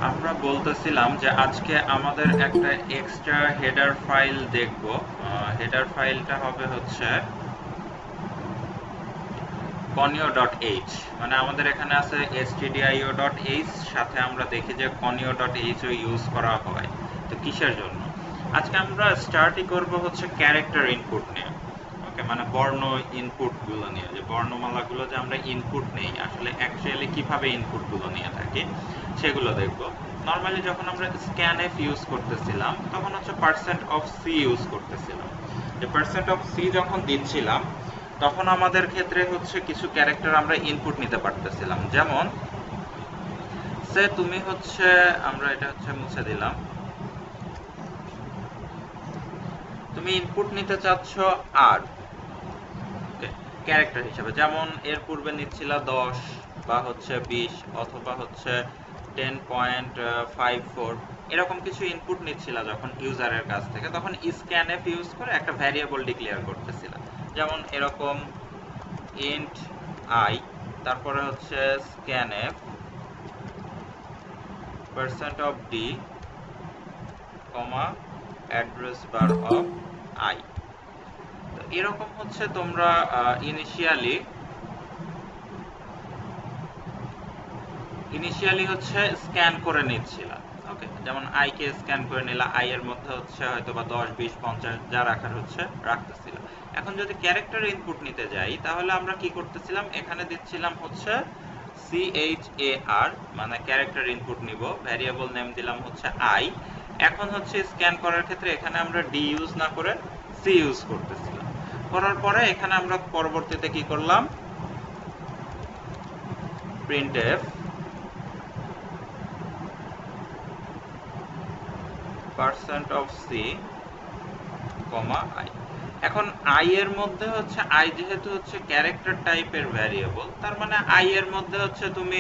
আমরা বলতেছিলাম যে আজকে আমাদের একটা এক্সট্রা হেডার ফাইল দেখব। হেডার ফাইলটা হবে হচ্ছে conio.h, মানে আমাদের এখানে আছে stdio.h, সাথে আমরা দেখি যে conio.h ও ইউজ করা হয়। তো কিসের জন্য? আজকে আমরা স্টার্টই করব হচ্ছে ক্যারেক্টার ইনপুট নিয়ে। ওকে, মানে বর্ণ ইনপুট গুলো নিয়ে, যে বর্ণমালাগুলো যে আমরা ইনপুট নেই, আসলে অ্যাকচুয়ালি কিভাবে ইনপুট গুলো নিয়ে থাকি সেগুলো দেখব। নর্মালি যখন আমরা স্ক্যানএফ ইউজ করতেছিলাম তখন হচ্ছে পার্সেন্ট অফ সি ইউজ করতেছিলাম। যে পার্সেন্ট অফ সি যখন দিচ্ছিলাম তখন আমাদের ক্ষেত্রে হচ্ছে কিছু ক্যারেক্টার আমরা ইনপুট নিতে পারতেছিলাম। যেমন সে তুমি হচ্ছে, আমরা এটা হচ্ছে মুছে দিলাম, তুমি ইনপুট নিতে চাচ্ছ আর ক্যারেক্টার হিসেবে, যেমন এর পূর্বে নিচ্ছিল 10 বা হচ্ছে 20 অথবা হচ্ছে 10.54, এরকম কিছু ইনপুট নিচ্ছিল যখন ইউজারের কাছ থেকে, তখন স্ক্যানএফ ইউজ করে একটা ভ্যারিয়েবল ডিক্লেয়ার করতেছিল। যেমন এরকম ইন্ট আই, তারপরে হচ্ছে scanf percent of D comma address bar of I. তো এরকম হচ্ছে তোমরা ইনিশিয়ালি হচ্ছে স্ক্যান করে নিচ্ছিলা। ওকে, যেমন আই কে স্ক্যান করে নিলা, আই এর মধ্যে হচ্ছে হয়তো বা 10, 20, 50 যা রাখার হচ্ছে রাখতেছিল। এখন যদি ক্যারেক্টার ইনপুট নিতে যাই তাহলে আমরা কি করতেছিলাম, এখানে দিচ্ছিলাম হচ্ছে CHAR, মানে ক্যারেক্টার ইনপুট নিব, ভ্যারিয়েবল নেম দিলাম হচ্ছে আই। এখন হচ্ছে স্ক্যান করার ক্ষেত্রে এখানে আমরা ডি ইউজ না করে সি ইউজ করতেছিলাম। করার পরে এখানে আমরা পরবর্তীতে কি করলাম, printf percent of C comma I. এখন আই এর মধ্যে হচ্ছে, আই যেহেতু হচ্ছে ক্যারেক্টার টাইপের ভ্যারিয়েবল, তার মানে আই এর মধ্যে হচ্ছে তুমি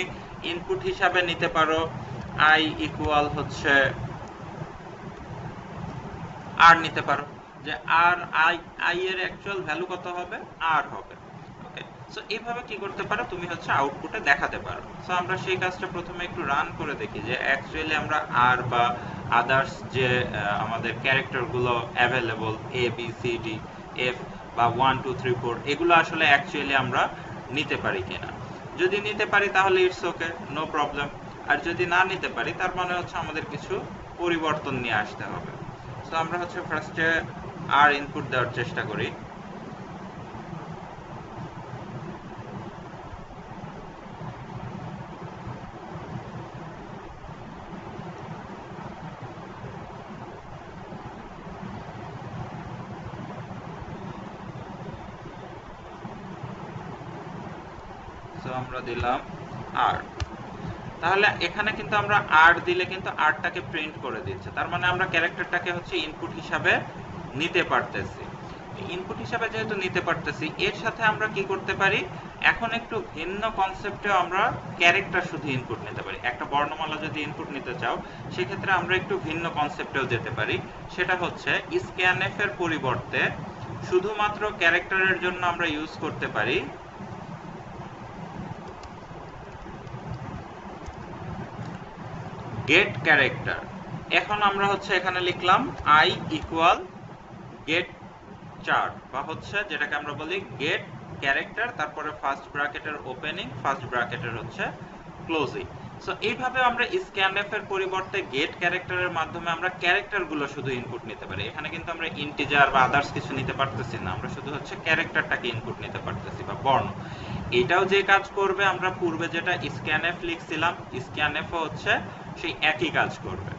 ইনপুট হিসাবে নিতে পারো আই ইকুয়াল হচ্ছে আর নিতে পারো, যে আর আই, আই এর অ্যাকচুয়াল ভ্যালু কত হবে, আর হবে। ওকে, সো এইভাবে কি করতে পারো, তুমি হচ্ছে আউটপুটে দেখাতে পারো। সো আমরা সেই কাজটা প্রথমে একটু রান করে দেখি যে অ্যাকচুয়ালি আমরা আর বা আদার্স যে আমাদের ক্যারেক্টার গুলো available A B C D F বা 1 2 3 4, এগুলো আসলে অ্যাকচুয়ালি আমরা নিতে পারি কিনা। যদি নিতে পারি তাহলে ইটস ওকে, নো প্রবলেম। আর যদি না নিতে পারি তার মানে হচ্ছে আমাদের কিছু পরিবর্তন নিয়ে আসতে হবে। তো আমরা হচ্ছে ফার্স্টে আর ইনপুট দেওয়ার চেষ্টা করি। তো আমরা দিলাম আর, তাহলে এখানে কিন্তু আমরা আর দিলে কিন্তু আরটাকে প্রিন্ট করে দিচ্ছে, তার মানে আমরা ক্যারেক্টারটাকে হচ্ছে ইনপুট হিসাবে নিতে পারতেছি। ইনপুট হিসাবে যেহেতু নিতে পারতেছি, এর সাথে আমরা কি করতে পারি, এখন একটু ভিন্ন কনসেপ্টেও আমরা ক্যারেক্টার শুধু ইনপুট নিতে পারি। একটা বর্ণমালা যদি ইনপুট নিতে চাও সেক্ষেত্রে আমরা একটু ভিন্ন কনসেপ্টেও যেতে পারি। সেটা হচ্ছে স্ক্যানএফ এর পরিবর্তে শুধুমাত্র ক্যারেক্টারের জন্য আমরা ইউজ করতে পারি গেট ক্যারেক্টার। এখন আমরা হচ্ছে এখানে লিখলাম আই ইকুয়াল গেট চার্ট, বা হচ্ছে যেটাকে আমরা বলি গেট ক্যারেক্টার, তারপরে ফার্স্ট ব্র্যাকেটের ওপেনিং, ফার্স্ট ব্র্যাকেটের হচ্ছে ক্লোজিং। সো এইভাবে আমরা স্ক্যানএফ এর পরিবর্তে গেট ক্যারেক্টারের মাধ্যমে আমরা ক্যারেক্টার গুলো শুধু ইনপুট নিতে পারি। এখানে কিন্তু আমরা ইন্টিজার বা আদার্স কিছু নিতে পারতেছি না, আমরা শুধু হচ্ছে ক্যারেক্টারটাকে ইনপুট নিতে পারতেছি বা বর্ণ। এটাও যে কাজ করবে, আমরা পূর্বে যেটা স্ক্যানএফ লিখছিলাম, স্ক্যানএফও হচ্ছে সেই একই কাজ করবে।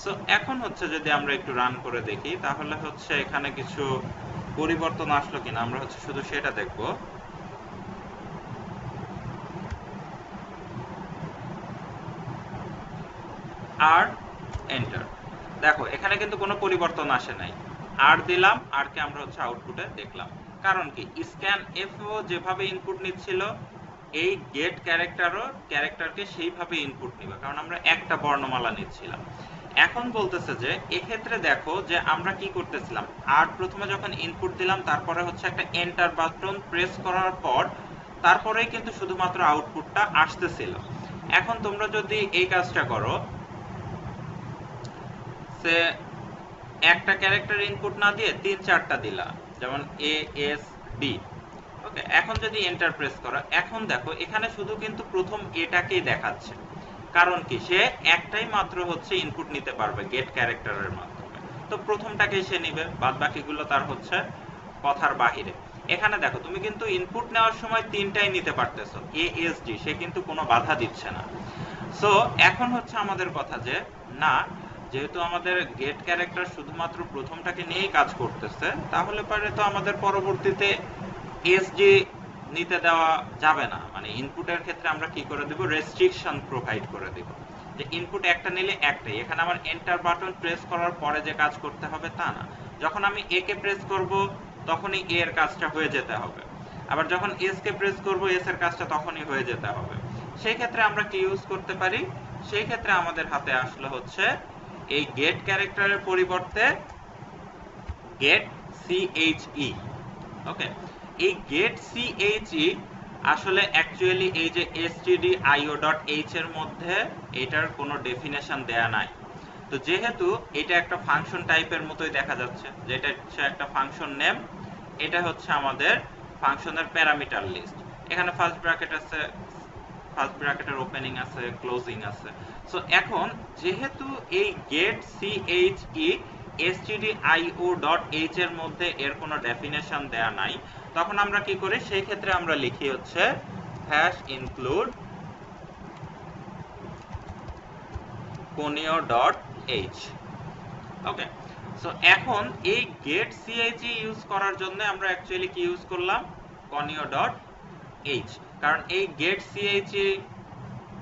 সো এখন হচ্ছে যদি আমরা একটু রান করে দেখি তাহলে হচ্ছে এখানে কিছু পরিবর্তন আসলো কিনা আমরা হচ্ছে শুধু সেটা দেখব। আর এন্টার, দেখো এখানে কিন্তু কোনো পরিবর্তন আসে নাই। আর দিলাম, আর কে আমরা হচ্ছে আউটপুটে দেখলাম। কারণ কি, স্ক্যান এফ ও যেভাবে ইনপুট নিচ্ছিল, এই গেট ক্যারেক্টারও ক্যারেক্টারকে সেইভাবে ইনপুট নিবে, কারণ আমরা একটা বর্ণমালা নিচ্ছিলাম। এখন বলতেছে যে এক্ষেত্রে দেখো যে আমরা কি করতেছিলাম, আর প্রথমে যখন ইনপুট দিলাম তারপরে হচ্ছে একটা এন্টার বাটন প্রেস করার পর তারপরেই কিন্তু শুধুমাত্র আউটপুটটা আসতেছিল। এখন তোমরা যদি এই কাজটা করো, সে একটা ক্যারেক্টার ইনপুট না দিয়ে 3-4টা দিলা, যেমন এ এস ডি। ওকে, এখন যদি এন্টার প্রেস করো, এখন দেখো এখানে শুধু কিন্তু প্রথম এটাকেই দেখাচ্ছে। কারণ কি, সে একটাই মাত্র হচ্ছে ইনপুট নিতে পারবে গেট ক্যারেক্টারের মাধ্যমে, তো প্রথমটাকেই সে নিবে, বাদ বাকিগুলো তার হচ্ছে কথার বাহিরে। এখানে দেখো তুমি কিন্তু ইনপুট নেওয়ার সময় 3টাই নিতে পারতেছো, এ এস ডি, সে কিন্তু কোনো বাধা দিচ্ছে না। সো এখন হচ্ছে আমাদের কথা যে না, যেহেতু আমাদের গেট ক্যারেক্টার শুধুমাত্র প্রথমটাকে নিয়েই কাজ করতেছে, তাহলে পরে তো আমাদের পরবর্তীতে এসডি নিতে দেওয়া যাবে না। মানে ইনপুটের ক্ষেত্রে আমরা কি করে দেব, রেস্ট্রিকশন প্রোভাইড করে দেব, যে ইনপুট একটা নিলে একটাই। এখানে আমার এন্টার বাটন প্রেস করার পরে যে কাজ করতে হবে তা না, যখন আমি এ কে প্রেস করব তখনই এ এর কাজটা হয়ে যেতে হবে, আবার যখন এস কে প্রেস করব এস এর কাজটা তখনই হয়ে যেতে হবে। সেই ক্ষেত্রে আমরা কি ইউজ করতে পারি, সেই ক্ষেত্রে আমাদের হাতে আসলে হচ্ছে এই গেট ক্যারেক্টারের পরিবর্তে গেট সিএইচই। ওকে, এই গেট সিএইচই আসলে অ্যাকচুয়ালি এই যে stdio.h এর মধ্যে এটার কোনো ডেফিনেশন দেয়া নাই। তো যেহেতু এটা একটা ফাংশন টাইপের মতোই দেখা যাচ্ছে, যেটা হচ্ছে একটা ফাংশন নেম, এটা হচ্ছে আমাদের ফাংশনের প্যারামিটার লিস্ট। এখানে ফার্স্ট ব্র্যাকেট আছে, ফার্স্ট ব্র্যাকেটের ওপেনিং আছে, ক্লোজিং আছে। সো এখন যেহেতু এই গেট সিএইচই stdio.h এর মধ্যে এর কোনো ডেফিনেশন দেয়া নাই, তখন আমরা কি করি, সেই ক্ষেত্রে আমরা লিখি হচ্ছে হ্যাশ ইনক্লুড conio.h। ওকে, সো এখন এই গেট সিএইচই ইউজ করার জন্য আমরা অ্যাকচুয়ালি কি ইউজ করলাম, conio.h। কারণ এই গেট সিএইচই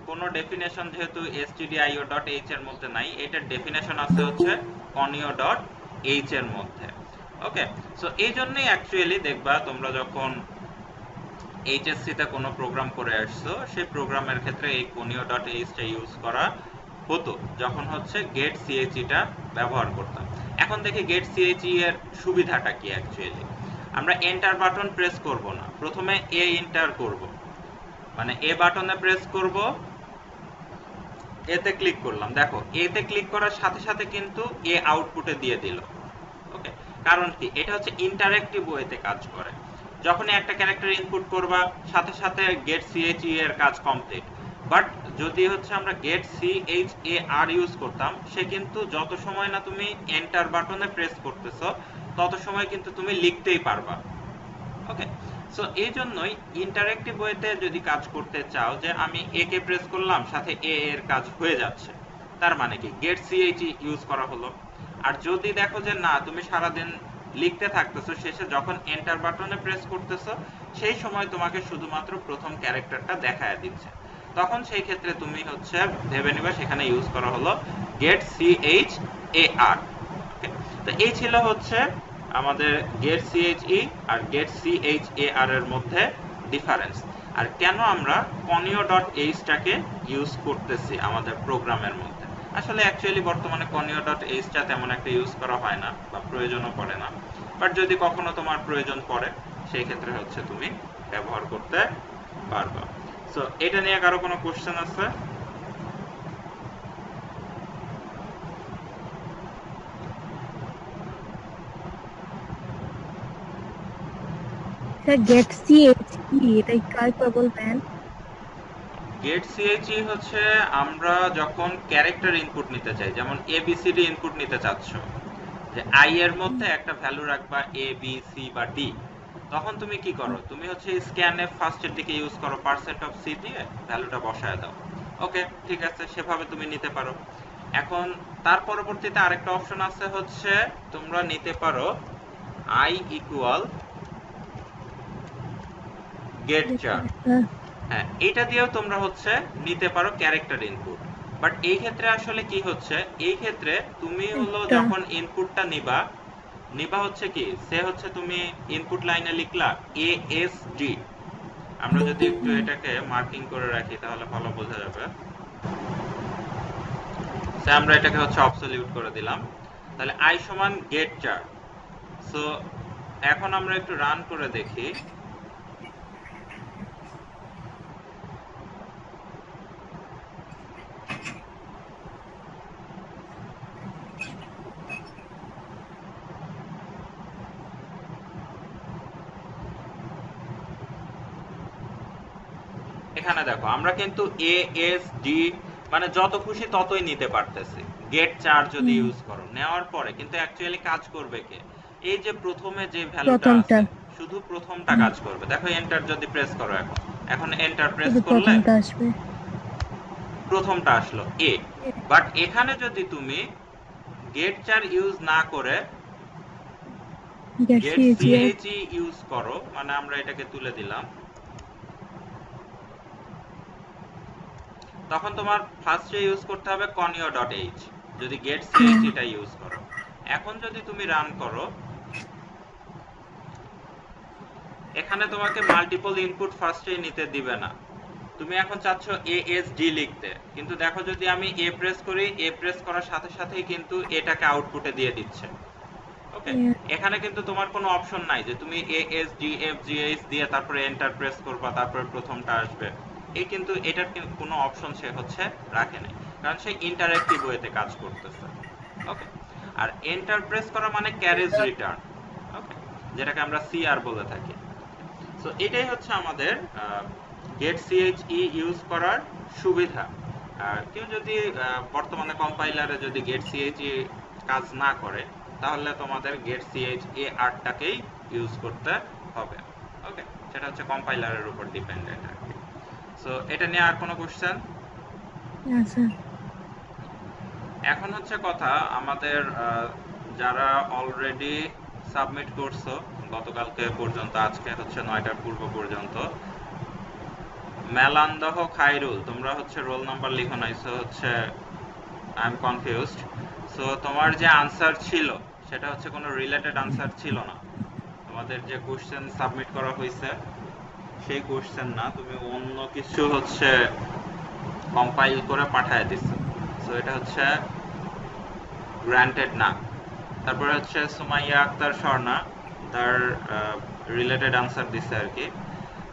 কোনো ডেফিনেশন যেহেতু stdio.h এর মধ্যে নাই, এটার ডেফিনেশন আছে হচ্ছে conio.h এর মধ্যে। ওকে, সো এই জন্যই অ্যাকচুয়ালি দেখবা তোমরা যখন এইচএসসি তে কোনো প্রোগ্রাম করে আসছো, সেই প্রোগ্রামের ক্ষেত্রে এই conio.h টা ইউজ করা হতো যখন হচ্ছে গেট সিএইচই টা ব্যবহার করতাম। এখন দেখি গেট সিএইচই এর সুবিধাটা কি। অ্যাকচুয়ালি আমরা এন্টার বাটন প্রেস করব না, প্রথমে এ এন্টার করব, মানে এ বাটনে প্রেস করব, এতে ক্লিক করলাম, দেখো এতে ক্লিক করার সাথে সাথে কিন্তু এ আউটপুটে দিয়ে দিল। ওকে, কারণ কি, এটা হচ্ছে ইন্টারঅ্যাক্টিভ ওয়েতে কাজ করে। যখনই একটা ক্যারেক্টার ইনপুট করবা সাথে সাথে গেট সিএইচই এর কাজ কমপ্লিট। বাট যদি হচ্ছে আমরা গেট সিএইচএআর ইউজ করতাম, সে কিন্তু যত সময় না তুমি এন্টার বাটনে প্রেস করতেছো তত সময় কিন্তু তুমি লিখতেই পারবা। ওকে, সো এই জন্যই ইন্টারঅ্যাক্টিভ ওয়েতে যদি কাজ করতে চাও, যে আমি এ কে প্রেস করলাম সাথে এ এর কাজ হয়ে যাচ্ছে, তার মানে কি গেট সিএইচই ইউজ করা হলো। আর যদি দেখো যে না, তুমি সারাদিন লিখতে থাকতেছো, শেষে যখন এন্টার বাটনে প্রেস করতেছো সেই সময় তোমাকে শুধুমাত্র প্রথম ক্যারেক্টারটা দেখায় দিচ্ছে, তখন সেই ক্ষেত্রে তুমি হচ্ছে ভেবে নিবা সেখানে ইউজ করা হলো গেট সিএইচএআর। তো এই ছিল হচ্ছে আমাদের গেট সিএইচই আর গেট সিএইচএআর এর মধ্যে ডিফারেন্স, আর কেন আমরা conio.h টাকে ইউজ করতেছি আমাদের প্রোগ্রামের মধ্যে। আসলে অ্যাকচুয়ালি বর্তমানে conio.h টা তেমন একটা ইউজ করা হয় না বা প্রয়োজনও পড়ে না, বাট যদি কখনো তোমার প্রয়োজন পড়ে সেই ক্ষেত্রে হচ্ছে তুমি ব্যবহার করতে পারবা। সো এটা নিয়ে কারো কোনো কোশ্চেন আছে? স্যার গেট সিএইচই এটা একটু বলবেন? গেট সিএইচই হচ্ছে আমরা যখন ক্যারেক্টার ইনপুট নিতে চাই, যেমন এবিসিডি ইনপুট নিতে চাচ্ছ, যে আই এর মধ্যে একটা ভ্যালু রাখবা এ বি সি বা ডি, তখন তুমি কি করো, তুমি হচ্ছে স্ক্যানএফ ফার্স্টের দিকে ইউজ করো, %c দিয়ে ভ্যালুটা বসায় দাও। ওকে, ঠিক আছে, সেভাবে তুমি নিতে পারো। এখন তার পরবর্তীতে আরেকটা অপশন আছে হচ্ছে তোমরা নিতে পারো আই ইকুয়াল গেট চার। হ্যাঁ, এটা দিয়েও তোমরা হচ্ছে নিতে পারো ক্যারেক্টার ইনপুট। বাট এই ক্ষেত্রে আসলে কি হচ্ছে, এই ক্ষেত্রে তুমি হলো যখন ইনপুটটা নিবা হচ্ছে কি, সে হচ্ছে তুমি ইনপুট লাইনে লিখলা এএসডি। আমরা যদি একটু এটাকে মার্কিং করে রাখি তাহলে ভালো বোঝা যাবে। আমরা এটাকে হচ্ছে অবসলিউট করে দিলাম, তাহলে আই সমান গেট চার। সো এখন আমরা একটু রান করে দেখি। এখানে দেখো আমরা কিন্তু এ এস ডি মানে যত খুশি ততই নিতে পারতেছি গেট 4 যদি হুম, ইউজ করো, নেওয়ার পরে কিন্তু অ্যাকচুয়ালি কাজ করবে কে? এই যে প্রথমে যে ভ্যালুটা প্রথমটা। আছে শুধু প্রথমটা হুম, কাজ করবে। দেখো এন্টার যদি প্রেস করো, এখন এখন এন্টার প্রেস শুধু করলে প্রথমটা আসবে। প্রথমটা আসলো এ। বাট এখানে যদি তুমি গেট 4 ইউজ না করে গেট গেছিয়েছি। সিএইচই ইউজ করো, মানে আমরা এটাকে তুলে দিলাম, তখন তোমার ফার্স্টে ইউজ করতে হবে conio.h যদি get ch এটা ইউজ করো। এখন যদি তুমি রান করো, এখানে তোমাকে মাল্টিপল ইনপুট ফার্স্টে নিতে দিবে না। তুমি এখন চাচ্ছ ASD লিখতে, কিন্তু দেখো যদি আমি এ প্রেস করি, এ প্রেস করার সাথে সাথেই কিন্তু এটাকে আউটপুটে দিয়ে দিচ্ছে। ওকে, এখানে কিন্তু তোমার কোনো অপশন নাই যে তুমি ASDFGH দিয়ে তারপরে এন্টার প্রেস করবা তারপরে প্রথমটা আসবে। এই কিন্তু এটার কোনো অপশন সে হচ্ছে রাখে নাই, কারণ সে ইন্টারঅ্যাক্টিভ ওয়েতে কাজ করতেছে। ওকে, আর এন্টার প্রেস করা মানে ক্যারেজ রিটার্ন, ওকে, যেটাকে আমরা সিআর বলে থাকি। সো এটাই হচ্ছে আমাদের গেট সিএইচই ইউজ করার সুবিধা। আর কেউ যদি বর্তমানে কম্পাইলারে যদি গেট সিএইচই কাজ না করে, তাহলে তোমাদের গেট সিএইচ এ আরটাকেই ইউজ করতে হবে। ওকে, সেটা হচ্ছে কম্পাইলারের উপর ডিপেন্ডেন্ট আর কি। সো এটা নিয়ে আর কোনো কোশ্চেন? আচ্ছা। এখন হচ্ছে কথা, আমাদের যারা অলরেডি সাবমিট করছো গতকালকে পর্যন্ত, আজকে হচ্ছে 9টার পূর্ব পর্যন্ত, মেলান্দহ খাইরুল, তোমরা হচ্ছে রোল নাম্বার লিখো নাইছো হচ্ছে আই এম কনফিউজড। সো তোমার যে আনসার ছিল সেটা হচ্ছে কোনো রিলেটেড আনসার ছিল না। তোমাদের যে কোশ্চেন সাবমিট করা হয়েছে সেই কোশ্চেন না, তুমি অন্য কিছু হচ্ছে কম্পাইল করে পাঠায় দিছো। সো এটা হচ্ছে গ্রান্টেড না। তারপরে হচ্ছে সুমাইয়া আক্তার স্বর্ণা, তার রিলেটেড আনসার দিছে আর কি।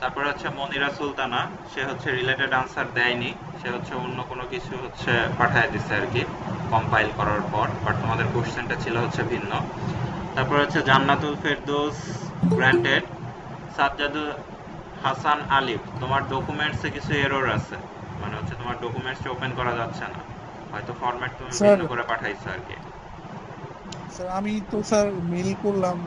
তারপরে হচ্ছে মনিরা সুলতানা, সে হচ্ছে রিলেটেড আনসার দেয়নি, সে হচ্ছে অন্য কোনো কিছু হচ্ছে পাঠায় দিছে আর কি কম্পাইল করার পর, বাট তোমাদের কোশ্চেনটা ছিল হচ্ছে ভিন্ন। তারপরে হচ্ছে জান্নাতুল ফেরদৌস গ্রান্টেড। সাজ্জাদুল হাসান আলিফ, তোমার ডকুমেন্টসে কিছু এরর আছে, মানে হচ্ছে তোমার ডকুমেন্টস ওপেন করা যাচ্ছে না, হয়তো ফরম্যাট তুমি স্যার ভিন্ন করে পাঠাইছো আর কি। স্যার আমি তো স্যার মেইল করলাম।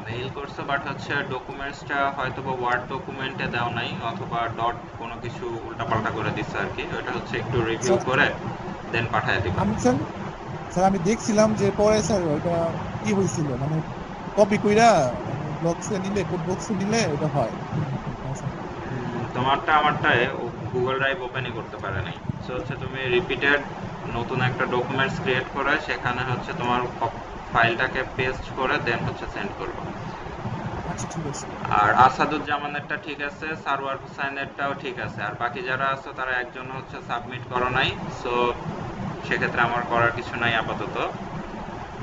মেইল করছো, বাট হচ্ছে ডকুমেন্টসটা হয়তো বা ওয়ার্ড ডকুমেন্টে দাও নাই, অথবা ডট কোনো কিছু উল্টাপাল্টা করে দিচ্ছে আর কি। ওটা হচ্ছে একটু রিভিউ স্যার করে দেন পাঠায় দিবা। আমি স্যার স্যার আমি দেখছিলাম যে পরে স্যার ওটা কি হয়েছিল, মানে কপি কইরা মানে বক্সে নিলে কোড বক্সে নিলে এটা হয়। তোমারটা আমারটায় গুগল ড্রাইভ ওপেনই করতে পারে নাই। সো হচ্ছে তুমি রিপিটেড নতুন একটা ডকুমেন্টস ক্রিয়েট করে সেখানে হচ্ছে তোমার ফাইলটাকে পেস্ট করে দেন হচ্ছে সেন্ড করবে। আচ্ছা ঠিক আছে। আর আসাদুজ্জামানেরটা ঠিক আছে, সারওয়ার হুসাইনেরটাও ঠিক আছে, আর বাকি যারা আছে তারা একজন হচ্ছে সাবমিট করো নাই। সো সেক্ষেত্রে আমার করার কিছু নাই আপাতত।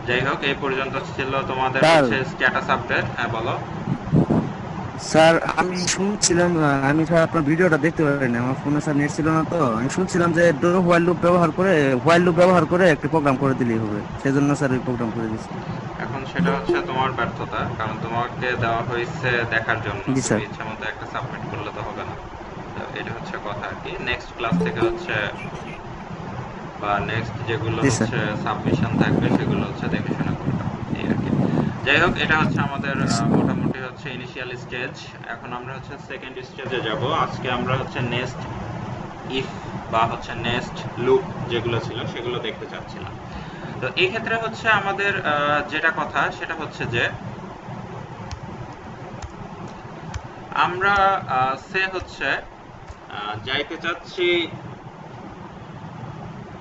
যাই হোক, এই পর্যন্ত ছিল তোমাদের স্যার হচ্ছে স্ট্যাটাস আপডেট। হ্যাঁ বলো। স্যার আমি শুনছিলাম আমি স্যার আপনার ভিডিওটা দেখতে পারিনি, আমার ফোনে স্যার নেট ছিল না, তো আমি শুনছিলাম যে ডো হোয়াইল লুপ ব্যবহার করে একটা প্রোগ্রাম করে দিলেই হবে, সেজন্য স্যার ওই প্রোগ্রাম করে দিচ্ছি। এখন সেটা হচ্ছে তোমার ব্যর্থতা, কারণ তোমাকে দেওয়া হয়েছে দেখার জন্য, জি তুমি স্যার। ইচ্ছা মতো একটা সাবমিট করলে তো হবে না। তো এটা হচ্ছে কথা আর কি। নেক্সট ক্লাস থেকে হচ্ছে বা নেক্সট যেগুলো জি স্যার। হচ্ছে সাবমিশন থাকবে সেগুলো হচ্ছে দেখে শোনা করবে, এই আর কি। যাই হোক, এটা হচ্ছে আমাদের মোটামুটি হচ্ছে ইনিশিয়াল স্টেজ। এখন আমরা হচ্ছে সেকেন্ড স্টেজে যাব। আজকে আমরা হচ্ছে নেক্সট ইফ বা হচ্ছে নেক্সট লুপ যেগুলো ছিল সেগুলো দেখতে চাচ্ছিলাম। তো এই ক্ষেত্রে হচ্ছে আমাদের যেটা কথা সেটা হচ্ছে যে আমরা সে হচ্ছে যাইতে চাচ্ছি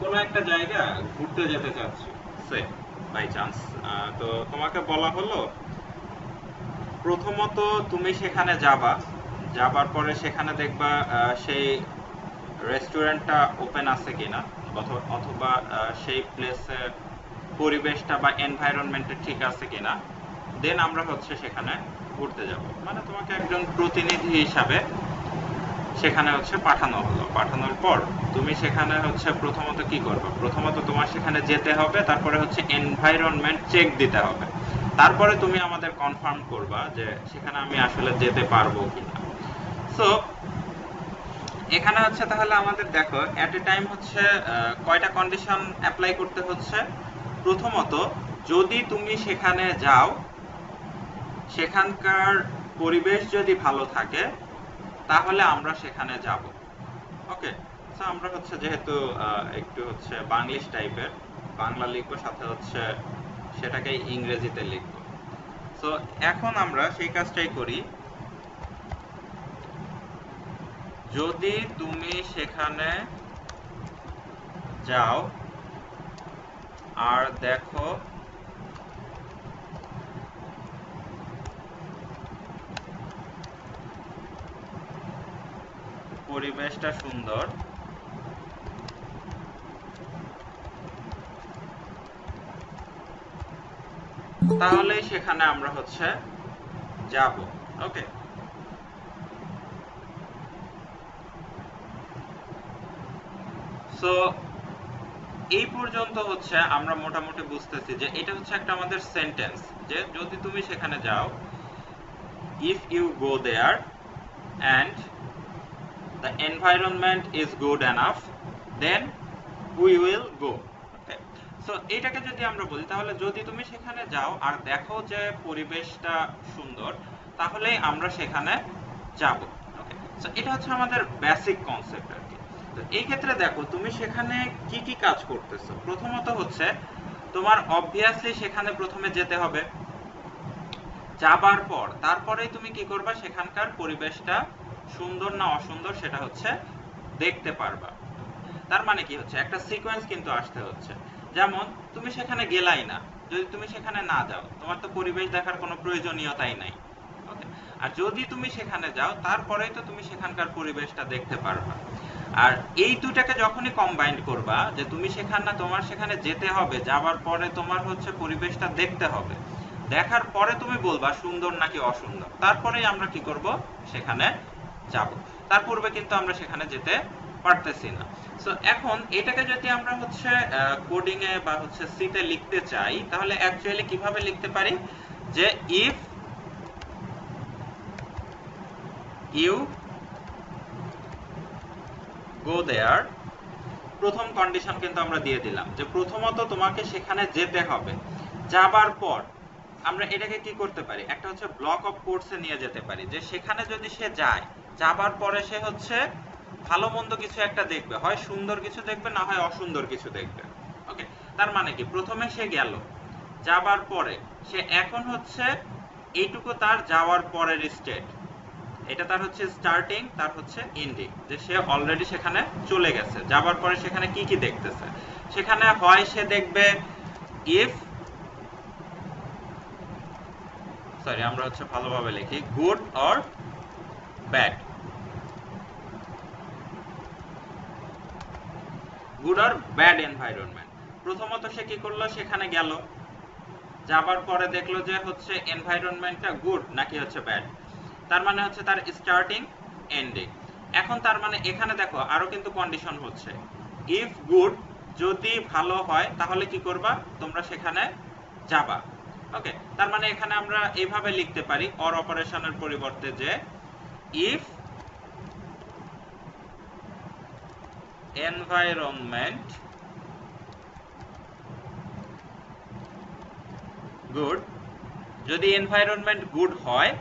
কোনো একটা জায়গা, ঘুরতে যেতে চাচ্ছি সে বাই চান্স। তো তোমাকে বলা হলো প্রথমত তুমি সেখানে যাবা, যাবার পরে সেখানে দেখবা সেই রেস্টুরেন্টটা ওপেন আছে কিনা, অথবা সেই প্লেসের পরিবেশটা বা এনভায়রনমেন্টটা ঠিক আছে কিনা। দেন আমরা হচ্ছে সেখানে ঘুরতে যাব, মানে তোমাকে একজন প্রতিনিধি হিসাবে সেখানে হচ্ছে পাঠানো হলো। পাঠানোর পর তুমি সেখানে হচ্ছে প্রথমত কি করবে, প্রথমত তোমার সেখানে যেতে হবে, তারপরে হচ্ছে এনভায়রনমেন্ট চেক দিতে হবে, তারপরে তুমি আমাদের কনফার্ম করবা যে সেখানে আমি আসলে যেতে পারবো কিনা। সো এখানে হচ্ছে তাহলে আমাদের দেখো এট এ টাইম হচ্ছে কয়টা কন্ডিশন অ্যাপ্লাই করতে হচ্ছে। প্রথমত, যদি তুমি সেখানে যাও, সেখানকার পরিবেশ যদি ভালো থাকে, তাহলে আমরা সেখানে যাব। ওকে, সো আমরা হচ্ছে যেহেতু একটু হচ্ছে বাংলিশ টাইপের, বাংলা লিখবো, সাথে হচ্ছে সেটাকে ইংরেজিতে লিখবো। সো এখন আমরা সেই কাজটাই করি। যদি তুমি সেখানে যাও আর দেখো পরিবেশটা সুন্দর, তাহলে সেখানে আমরা হচ্ছে যাব। ওকে, সো এই পর্যন্ত হচ্ছে আমরা মোটামুটি বুঝতেছি যে এটা হচ্ছে একটা আমাদের সেন্টেন্স, যে যদি তুমি সেখানে যাও, if you go there and the environment is good enough, then we will go. Okay, so এটাকে যদি আমরা বলি, তাহলে যদি তুমি সেখানে যাও আর দেখো যে পরিবেশটা সুন্দর, তাহলে আমরা সেখানে যাব। ওকে, সো এটা হচ্ছে আমাদের বেসিক কনসেপ্ট আর কি। তো এই ক্ষেত্রে দেখো তুমি সেখানে কি কি কাজ করতেছো। প্রথমত হচ্ছে তোমার অবভিয়াসলি সেখানে প্রথমে যেতে হবে। যাবার পর তারপরেই তুমি কি করবা, সেখানকার পরিবেশটা সুন্দর না অসুন্দর সেটা হচ্ছে দেখতে পারবা। তার মানে কি হচ্ছে, একটা সিকোয়েন্স কিন্তু আসতে হচ্ছে। যেমন তুমি সেখানে গেলাই না, যদি তুমি সেখানে না যাও, তোমার তো পরিবেশ দেখার কোনো প্রয়োজনীয়তাই নাই। ওকে, আর যদি তুমি সেখানে যাও, তারপরেই তো তুমি সেখানকার পরিবেশটা দেখতে পারবা। আর এই দুটাকে যখনই কম্বাইন্ড করবা, যে তুমি সেখানে, তোমার সেখানে যেতে হবে, যাবার পরে তোমার হচ্ছে পরিবেশটা দেখতে হবে, দেখার পরে তুমি বলবা সুন্দর নাকি অসুন্দর, তারপরেই আমরা কি করব, সেখানে যাব। তার পূর্বে কিন্তু আমরা সেখানে যেতে পারতেছি না। সো এখন এটাকে যদি আমরা হচ্ছে কোডিং এ বা হচ্ছে সি তে লিখতে চাই, তাহলে অ্যাকচুয়ালি কিভাবে লিখতে পারি, যে ইফ ইউ গো দেয়ার, প্রথম কন্ডিশন কিন্তু আমরা দিয়ে দিলাম যে প্রথমত তোমাকে সেখানে যেতে হবে। যাবার পর আমরা এটাকে কি করতে পারি, একটা হচ্ছে ব্লক অফ কোডসে নিয়ে যেতে পারি, যে সেখানে যদি সে যায়, যাবার পরে সে হচ্ছে ভালো মন্দ কিছু একটা দেখবে, হয় সুন্দর কিছু দেখবে, না হয় অসুন্দর কিছু দেখবে। ওকে, তার মানে কি, প্রথমে সে গেল, যাবার পরে সে এখন হচ্ছে এইটুকু তার যাওয়ার পরের স্টেট, এটা তার হচ্ছে স্টার্টিং, তার হচ্ছে এন্ডিং, যে সে অলরেডি সেখানে চলে গেছে। যাবার পরে সেখানে কি কি দেখতেছে, সেখানে হয় সে দেখবে ইফ, সরি আমরা হচ্ছে ভালোভাবে লিখি, good or bad, good or bad environment. প্রথমত সে কি করলো, সেখানে গেল, যাবার পরে দেখলো যে হচ্ছে এনভায়রনমেন্টটা গুড নাকি হচ্ছে ব্যাড, তার মানে হচ্ছে তার স্টার্টিং এন্ডিং। এখন তার মানে এখানে দেখো আরো কিন্তু কন্ডিশন হচ্ছে, ইফ গুড, যদি ভালো হয় তাহলে কি করবা, তোমরা সেখানে যাবা। ওকে, তার মানে এখানে আমরা এইভাবে লিখতে পারি অর অপারেশনের পরিবর্তে, যে ইফ এনভায়রনমেন্ট গুড, যদি এনভায়রনমেন্ট গুড হয়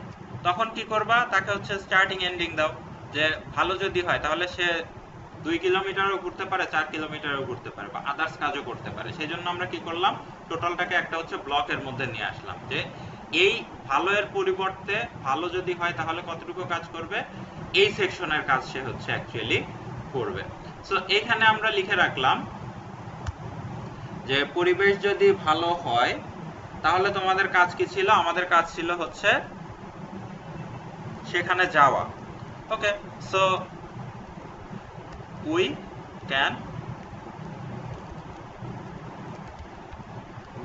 তখন কি করবা, তাকে হচ্ছে স্টার্টিং এন্ডিং দাও। যে ভালো যদি হয় তাহলে সে 2 কিলোমিটারও ঘুরতে পারে, 4 কিলোমিটারও ঘুরতে পারে, বা আদার্স কাজও করতে পারে। সেই জন্য আমরা কি করলাম, টোটালটাকে একটা হচ্ছে ব্লকের মধ্যে নিয়ে আসলাম, যে এই ভালো এর পরিবর্তে ভালো যদি হয় তাহলে কতটুকু কাজ করবে, এই সেকশনের কাজ সে হচ্ছে অ্যাকচুয়ালি করবে। সো এখানে আমরা লিখে রাখলাম যে পরিবেশ যদি ভালো হয় তাহলে তোমাদের কাজ কি ছিল, আমাদের কাজ ছিল হচ্ছে সেখানে যাওয়া। ওকে, সো উই ক্যান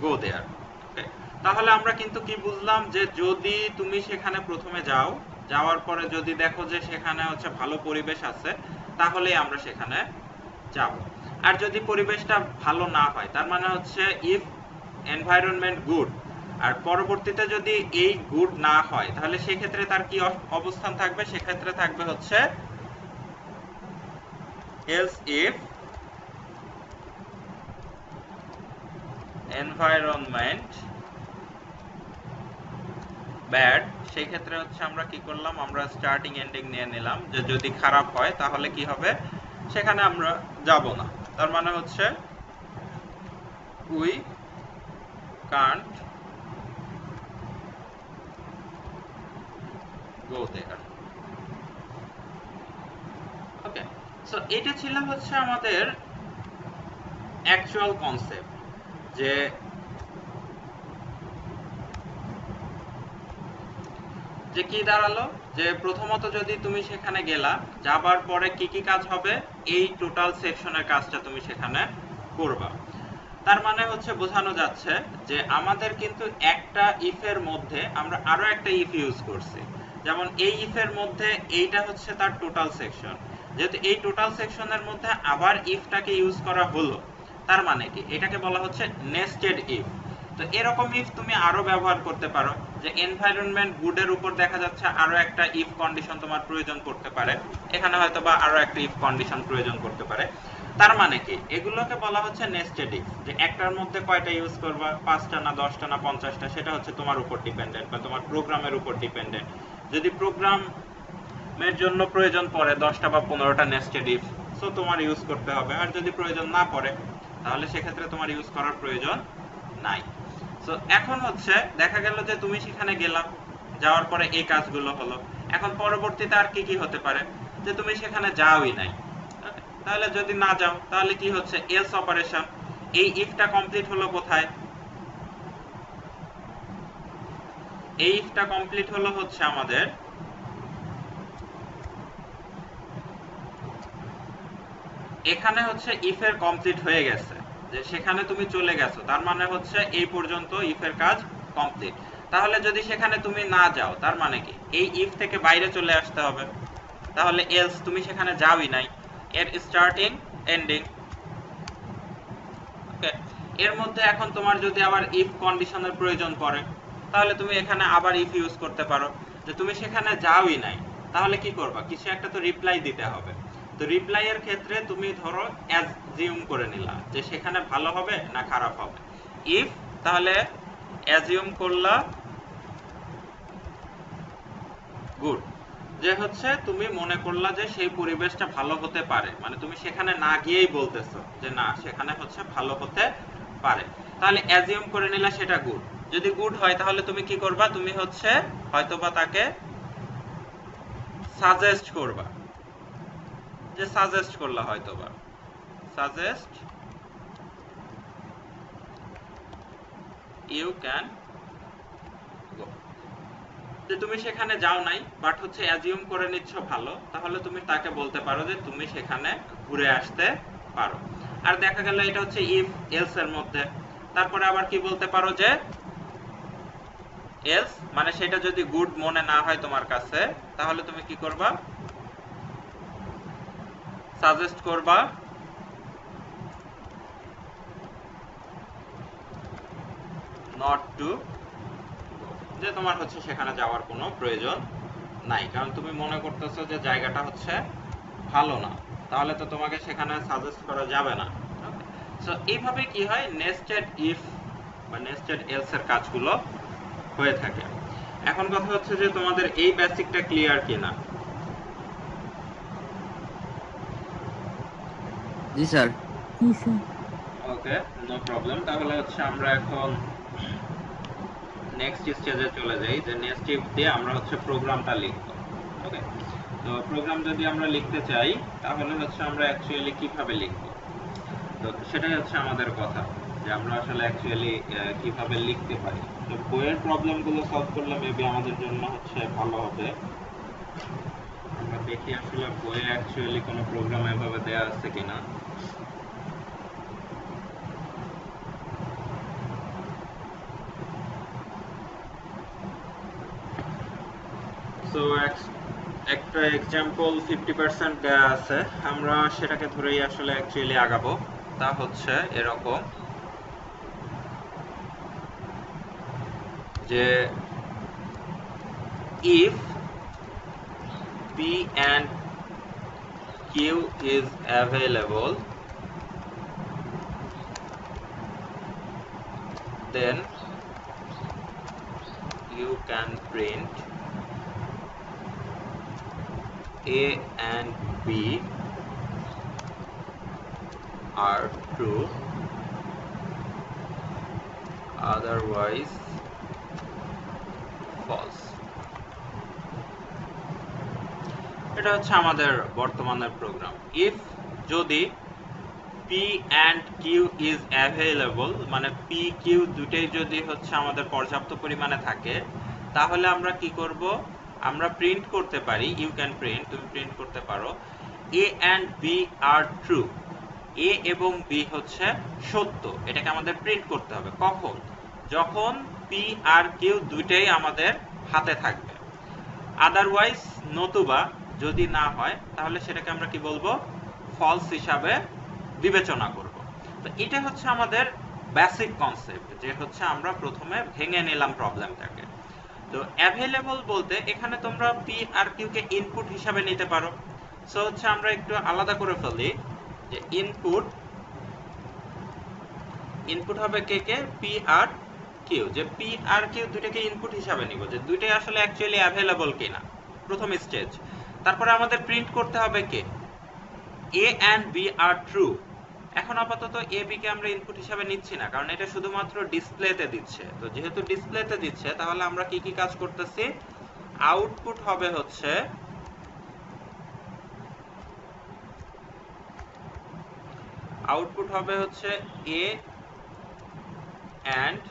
গো দেয়ার। ওকে, তাহলে আমরা কিন্তু কি বুঝলাম, যে যদি তুমি সেখানে প্রথমে যাও, যাওয়ার পরে যদি দেখো যে সেখানে হচ্ছে ভালো পরিবেশ আছে, তাহলে আমরা সেখানে যাব। আর যদি পরিবেশটা ভালো না হয়, তার মানে হচ্ছে ইফ এনভায়রনমেন্ট গুড, আর পরবর্তীতে যদি এই গুড না হয়, তাহলে সেক্ষেত্রে তার কি অবস্থান থাকবে, সেক্ষেত্রে থাকবে হচ্ছে else if environment bad, সেই ক্ষেত্রে হচ্ছে আমরা কি করলাম, আমরা স্টার্টিং এন্ডিং নিয়ে নিলাম যে যদি খারাপ হয় তাহলে কি হবে, সেখানে আমরা যাব না। তার মানে হচ্ছে we can't go there. Okay, so এটা ছিল হচ্ছে আমাদের অ্যাকচুয়াল কনসেপ্ট, যে কি দাঁড়ালো, যে প্রথমত যদি তুমি সেখানে গেলা, যাবার পরে কি কি কাজ হবে, এই টোটাল সেকশনের কাজটা তুমি সেখানে করবা। তার মানে হচ্ছে বোঝানো যাচ্ছে যে আমাদের কিন্তু একটা ইফের মধ্যে আমরা আরো একটা ইফ ইউজ করছি। যেমন এই ইফের মধ্যে এইটা হচ্ছে তার টোটাল সেকশন, যেহেতু এই টোটাল সেকশনের মধ্যে আবার ইফটাকে ইউজ করা হলো, তার মানে কি এটাকে বলা হচ্ছে নেস্টেড ইফ। তো এরকম ইফ তুমি আরো ব্যবহার করতে পারো, যে এনভায়রনমেন্ট গুডের উপর দেখা যাচ্ছে আরো একটা ইফ কন্ডিশন তোমার প্রয়োজন করতে পারে, এখানে হয়তো বা আরো একটা ইফ কন্ডিশন প্রয়োজন করতে পারে। তার মানে কি এগুলোকে বলা হচ্ছে নেস্টেড ইফ, যে একটার মধ্যে কয়টা ইউজ করবা, 5টা না 10টা না 50টা, সেটা হচ্ছে তোমার উপর ডিপেন্ডেন্ট বা তোমার প্রোগ্রামের উপর ডিপেন্ডেন্ট। যদি প্রোগ্রামের জন্য প্রয়োজন পড়ে 10টা বা 15টা নেস্টেড ইফ, সো তোমার ইউজ করতে হবে। আর যদি প্রয়োজন না পড়ে তাহলে সেক্ষেত্রে তোমার ইউজ করার প্রয়োজন নাই। সো এখন হচ্ছে দেখা গেল যে তুমি সেখানে গেলা, যাওয়ার পরে এই কাজগুলো হলো। এখন পরবর্তীতে আর কি কি হতে পারে, যে তুমি সেখানে যাওই নাই, তাহলে যদি না যাও তাহলে কি হচ্ছে, এলস অপারেশন। এই ইফটা কমপ্লিট হলো কোথায়, এই ইফটা কমপ্লিট হলো হচ্ছে আমাদের এখানে হচ্ছে ইফের কমপ্লিট হয়ে গেছে, যে সেখানে তুমি চলে গেছো, তার মানে হচ্ছে এই পর্যন্ত ইফের কাজ কমপ্লিট। তাহলে যদি সেখানে তুমি না যাও তার মানে কি এই ইফ থেকে বাইরে চলে আসতে হবে, তাহলে এলস তুমি সেখানে যাওই নাই, এর স্টার্টিং এন্ডিং। ওকে, এর মধ্যে এখন তোমার যদি আবার ইফ কন্ডিশনের প্রয়োজন পড়ে তাহলে তুমি এখানে আবার ইফ ইউজ করতে পারো, যে তুমি সেখানে যাওই নাই, তাহলে কি করবা, কিছু একটা তো রিপ্লাই দিতে হবে। তো রিপ্লাই এর ক্ষেত্রে তুমি ধরো অ্যাজিউম করে নিলা যে সেখানে ভালো হবে না খারাপ হবে। ইফ তাহলে অ্যাজিউম করলা গুড, যে হচ্ছে তুমি মনে করলা যে সেই পরিবেশটা ভালো হতে পারে, মানে তুমি সেখানে না গিয়েই বলতেছো যে না সেখানে হচ্ছে ভালো হতে পারে, তাহলে অ্যাজিউম করে নিলা সেটা গুড। যদি গুড হয় তাহলে তুমি কি করবা, তুমি হচ্ছে হয়তোবা তাকে সাজেস্ট করবা, যে সাজেস্ট করলা হয়তোবা, সাজেস্ট ইউ ক্যান গো। যে তুমি সেখানে যাও নাই বাট হচ্ছে অ্যাজিউম করে নিচ্ছ ভালো, তাহলে তুমি তাকে বলতে পারো যে তুমি সেখানে ঘুরে আসতে পারো। আর দেখা গেল এটা হচ্ছে ইফ এলস এর মধ্যে, তারপরে আবার কি বলতে পারো যে এলস মানে সেটা যদি গুড মনে না হয় তোমার কাছে, তাহলে তুমি কি করবা, সাজেস্ট করবা নট টু, যে তোমার হচ্ছে সেখানে যাওয়ার কোনো প্রয়োজন নাই, কারণ তুমি মনে করতেছো যে জায়গাটা হচ্ছে ভালো না, তাহলে তো তোমাকে সেখানে সাজেস্ট করা যাবে না। সো এইভাবে কি হয়, নেস্টেড ইফ বা নেস্টেড এলস এর কাজগুলো হয়ে থাকে। এখন কথা হচ্ছে যে তোমাদের এই বেসিকটা ক্লিয়ার কিনা? জি স্যার। জি স্যার। ওকে, নো প্রবলেম। তাহলে হচ্ছে আমরা এখন নেক্সট স্টেজে চলে যাই, যে নেক্সট ইফ দিয়ে আমরা হচ্ছে প্রোগ্রামটা লিখব। ওকে, তো প্রোগ্রাম যদি আমরা লিখতে চাই তাহলে হচ্ছে আমরা অ্যাকচুয়ালি কিভাবে লিখব, তো সেটাই হচ্ছে আমাদের কথা, যে আমরা আসলে অ্যাকচুয়ালি কিভাবে লিখতে পারি। তো বইয়ের প্রবলেমগুলো সলভ করলে মেবি আমাদের জন্য হচ্ছে ভালো হবে। আমরা দেখি আসলে বইয়ে অ্যাকচুয়ালি কোনো প্রোগ্রাম এভাবে দেয়া আছে কিনা। সো একটা এক্সাম্পল 50% দেয়া আছে, আমরা সেটাকে ধরেই আসলে অ্যাকচুয়ালি আগাবো। তা হচ্ছে এরকম যে if p and Q is available, then you can print A and B are true, otherwise false. এটা হচ্ছে আমাদের বর্তমানের প্রোগ্রাম। ইফ যদি P and Q is available, মানে P Q দুটেই যদি হচ্ছে আমাদের পর্যাপ্ত পরিমাণে থাকে, তাহলে আমরা কি করব? আমরা প্রিন্ট করতে পারি, ইউ ক্যান প্রিন্ট, তুমি প্রিন্ট করতে পারো, A and B are true, A এবং B হচ্ছে সত্য। এটাকে আমাদের প্রিন্ট করতে হবে কখন? যখন P আর Q দুটেই আমাদের হাতে থাকবে। আদারওয়াইজ, নতুবা যদি না হয়, তাহলে সেটাকে আমরা কি বলবো? ফলস হিসাবে বিবেচনা করব। তো এটা হচ্ছে আমাদের বেসিক কনসেপ্ট, যে হচ্ছে আমরা প্রথমে ভেঙে নিলাম প্রবলেমটাকে। তো অ্যাভেলেবল বলতে এখানে তোমরা পি আর কিউ কে ইনপুট হিসাবে নিতে পারো। সো হচ্ছে আমরা একটু আলাদা করে ফেলি, যে ইনপুট হবে কে কে? P R Q. যে পি আর কিউ দুইটাকে ইনপুট হিসাবে নিব, যে দুইটাই আসলে অ্যাকচুয়ালি অ্যাভেলেবল কিনা, প্রথম স্টেজ। তারপরে আমাদের প্রিন্ট করতে হবে কে? A and B are true। এখন আপাতত A B কে আমরা ইনপুট হিসাবে নিচ্ছি না, কারণ এটা শুধুমাত্র ডিসপ্লেতে দিচ্ছে। তো যেহেতু ডিসপ্লেতে দিচ্ছে, তাহলে আমরা কি কি কাজ করতেছি? আউটপুট হবে হচ্ছে A and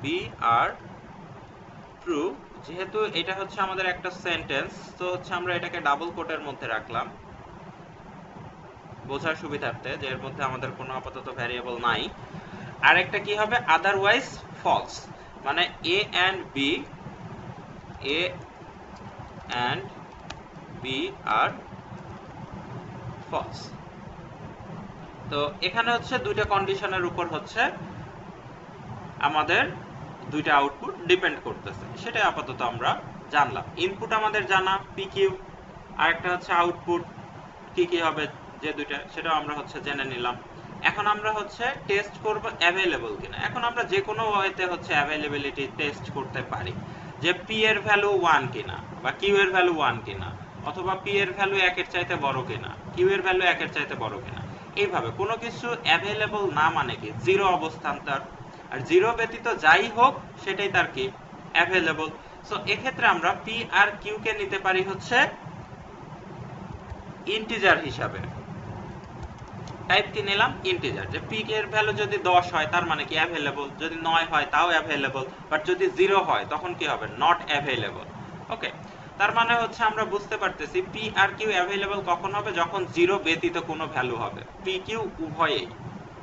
B are true। যেহেতু এটা হচ্ছে আমাদের একটা সেন্টেন্স, তো হচ্ছে আমরা এটাকে ডাবল কোটের মধ্যে রাখলাম বোঝার সুবিধার্থে, যে এর মধ্যে আমাদের কোনো আপাতত ভ্যারিয়েবল নাই। আর একটা কি হবে? আদারওয়াইজ ফলস, মানে A and B আর ফলস। তো এখানে হচ্ছে দুইটা কন্ডিশনের উপর হচ্ছে আমাদের দুইটা আউটপুট ডিপেন্ড করতেছে, সেটা আপাতত আমরা জানলাম। ইনপুট আমাদের জানা PQ, আর একটা হচ্ছে আউটপুট কি কি হবে যে দুইটা, সেটাও আমরা হচ্ছে জেনে নিলাম। এখন আমরা হচ্ছে টেস্ট করব অ্যাভেলেবল কিনা। এখন আমরা যে কোনো ওয়েতে হচ্ছে অ্যাভেলেবিলিটি টেস্ট করতে পারি, যে P এর ভ্যালু 1 কিনা, বা Q এর ভ্যালু 1 কিনা, অথবা P এর ভ্যালু 1 এর চাইতে বড় কিনা, Q এর ভ্যালু 1 এর চাইতে বড় কিনা। এইভাবে কোনো কিছু অ্যাভেলেবল না মানে কি? জিরো অবস্থান তার, আর জিরো ব্যতীত যাই হোক সেটাই তার কি? অ্যাভেলেবল। সো এক্ষেত্রে আমরা P আর Q কে নিতে পারি হচ্ছে ইন্টিজার হিসাবে। টাইপ কি নিলাম? ইন্টিজার। যে P এর ভ্যালু যদি 10 হয়, তার মানে কি? অ্যাভেলেবল। যদি 9 হয়, তাও অ্যাভেলেবল। বাট যদি 0 হয়, তখন কি হবে? Not available. ওকে, তার মানে হচ্ছে আমরা বুঝতে পারতেছি P আর Q অ্যাভেলেবল কখন হবে? যখন 0 ব্যতীত কোনো ভ্যালু হবে, P Q উভয়েই।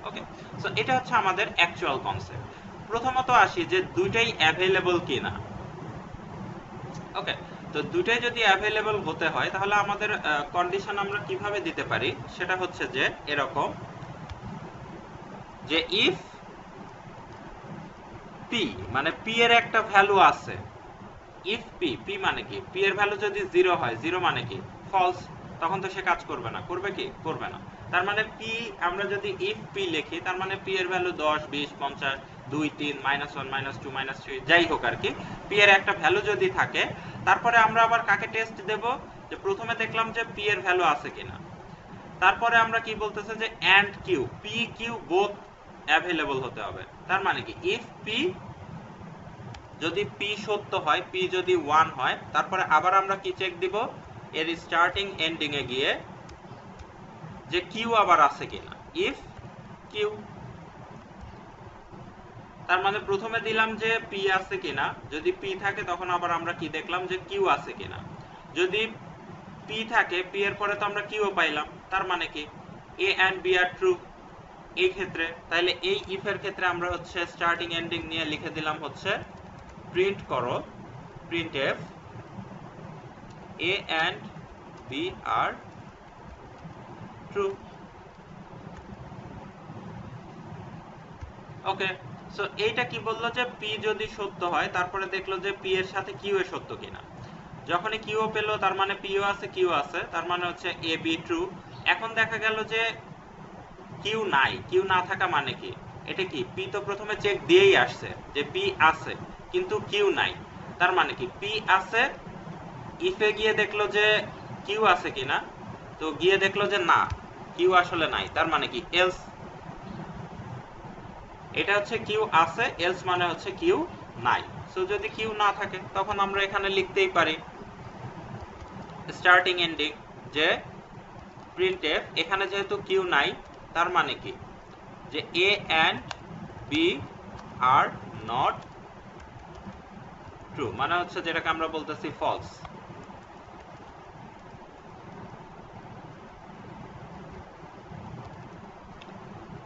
ওকে, সো এটা হচ্ছে আমাদের অ্যাকচুয়াল কনসেপ্ট। প্রথমত আসি যে দুইটাই অ্যাভেলেবল কিনা। ওকে, তো দুইটাই যদি অ্যাভেলেবল হতে হয়, তাহলে আমাদের কন্ডিশন আমরা কিভাবে দিতে পারি? সেটা হচ্ছে যে এরকম, যে ইফ P, মানে P এর একটা ভ্যালু আছে, ইফ P মানে কি? P এর ভ্যালু যদি 0 হয়, 0 মানে কি? ফলস। তখন তো সে কাজ করবে না। করবে কি? করবে না। তার মানে P, আমরা যদি ইফ P লিখি, তার মানে P এর ভ্যালু 10, 20, 50, 2, 3, -1, -2, -3, যাই হোক আর কি। P এর একটা ভ্যালু যদি থাকে, তারপরে আমরা আবার কাকে টেস্ট দেব? যে প্রথমে দেখলাম যে P এর ভ্যালু আছে কিনা। তারপরে আমরা কি বলতেছে? যে and Q, P Q both available হতে হবে। তার মানে কি? ইফ P, যদি P সত্য হয়, P যদি 1 হয়, তারপরে আবার আমরা কি চেক দিব? এর স্টার্টিং এন্ডিং এ গিয়ে যে Q আবার আছে কিনা। ইফ Q, তার মানে প্রথমে দিলাম যে P আছে কিনা। যদি P থাকে, তখন আবার আমরা কি দেখলাম? যে Q আছে কিনা। যদি P থাকে, P এর পরে তো আমরা Q ও পাইলাম, তার মানে কি? A and B are true এই ক্ষেত্রে। তাহলে এই ইফ এর ক্ষেত্রে আমরা হচ্ছে স্টার্টিং এন্ডিং নিয়ে লিখে দিলাম হচ্ছে প্রিন্ট করো printf A and B are true। Okay, so এইটা কি বললো? যে P যদি সত্য হয়, তারপরে দেখলো যে P এর সাথে Q এ সত্য কিনা। যখনই কিউ পেলো তার মানে পিও আছে, কিউ আছে, তার মানে হচ্ছে এ বি ট্রু। এখন দেখা গেল যে কিউ নাই, কিউ না থাকা মানে কি, এটা কি পি তো প্রথমে চেক দিয়েই আসছে যে পি আছে, কিন্তু কিউ নাই, তার মানে কি পি আছে। ইফে গিয়ে দেখলো যে কিউ আছে কিনা, তো গিয়ে দেখলো যে না, কিউ আসলে নাই, তার মানে কি এলস। এটা হচ্ছে কিউ আছে, এলস মানে হচ্ছে কিউ নাই। সো যদি কিউ না থাকে তখন আমরা এখানে লিখতেই পারি স্টার্টিং এন্ডিং যে প্রিন্টএফ, এখানে যেহেতু কিউ নাই তার মানে কি যে A and B are not true, মানে হচ্ছে যেটাকে আমরা বলতেছি ফলস।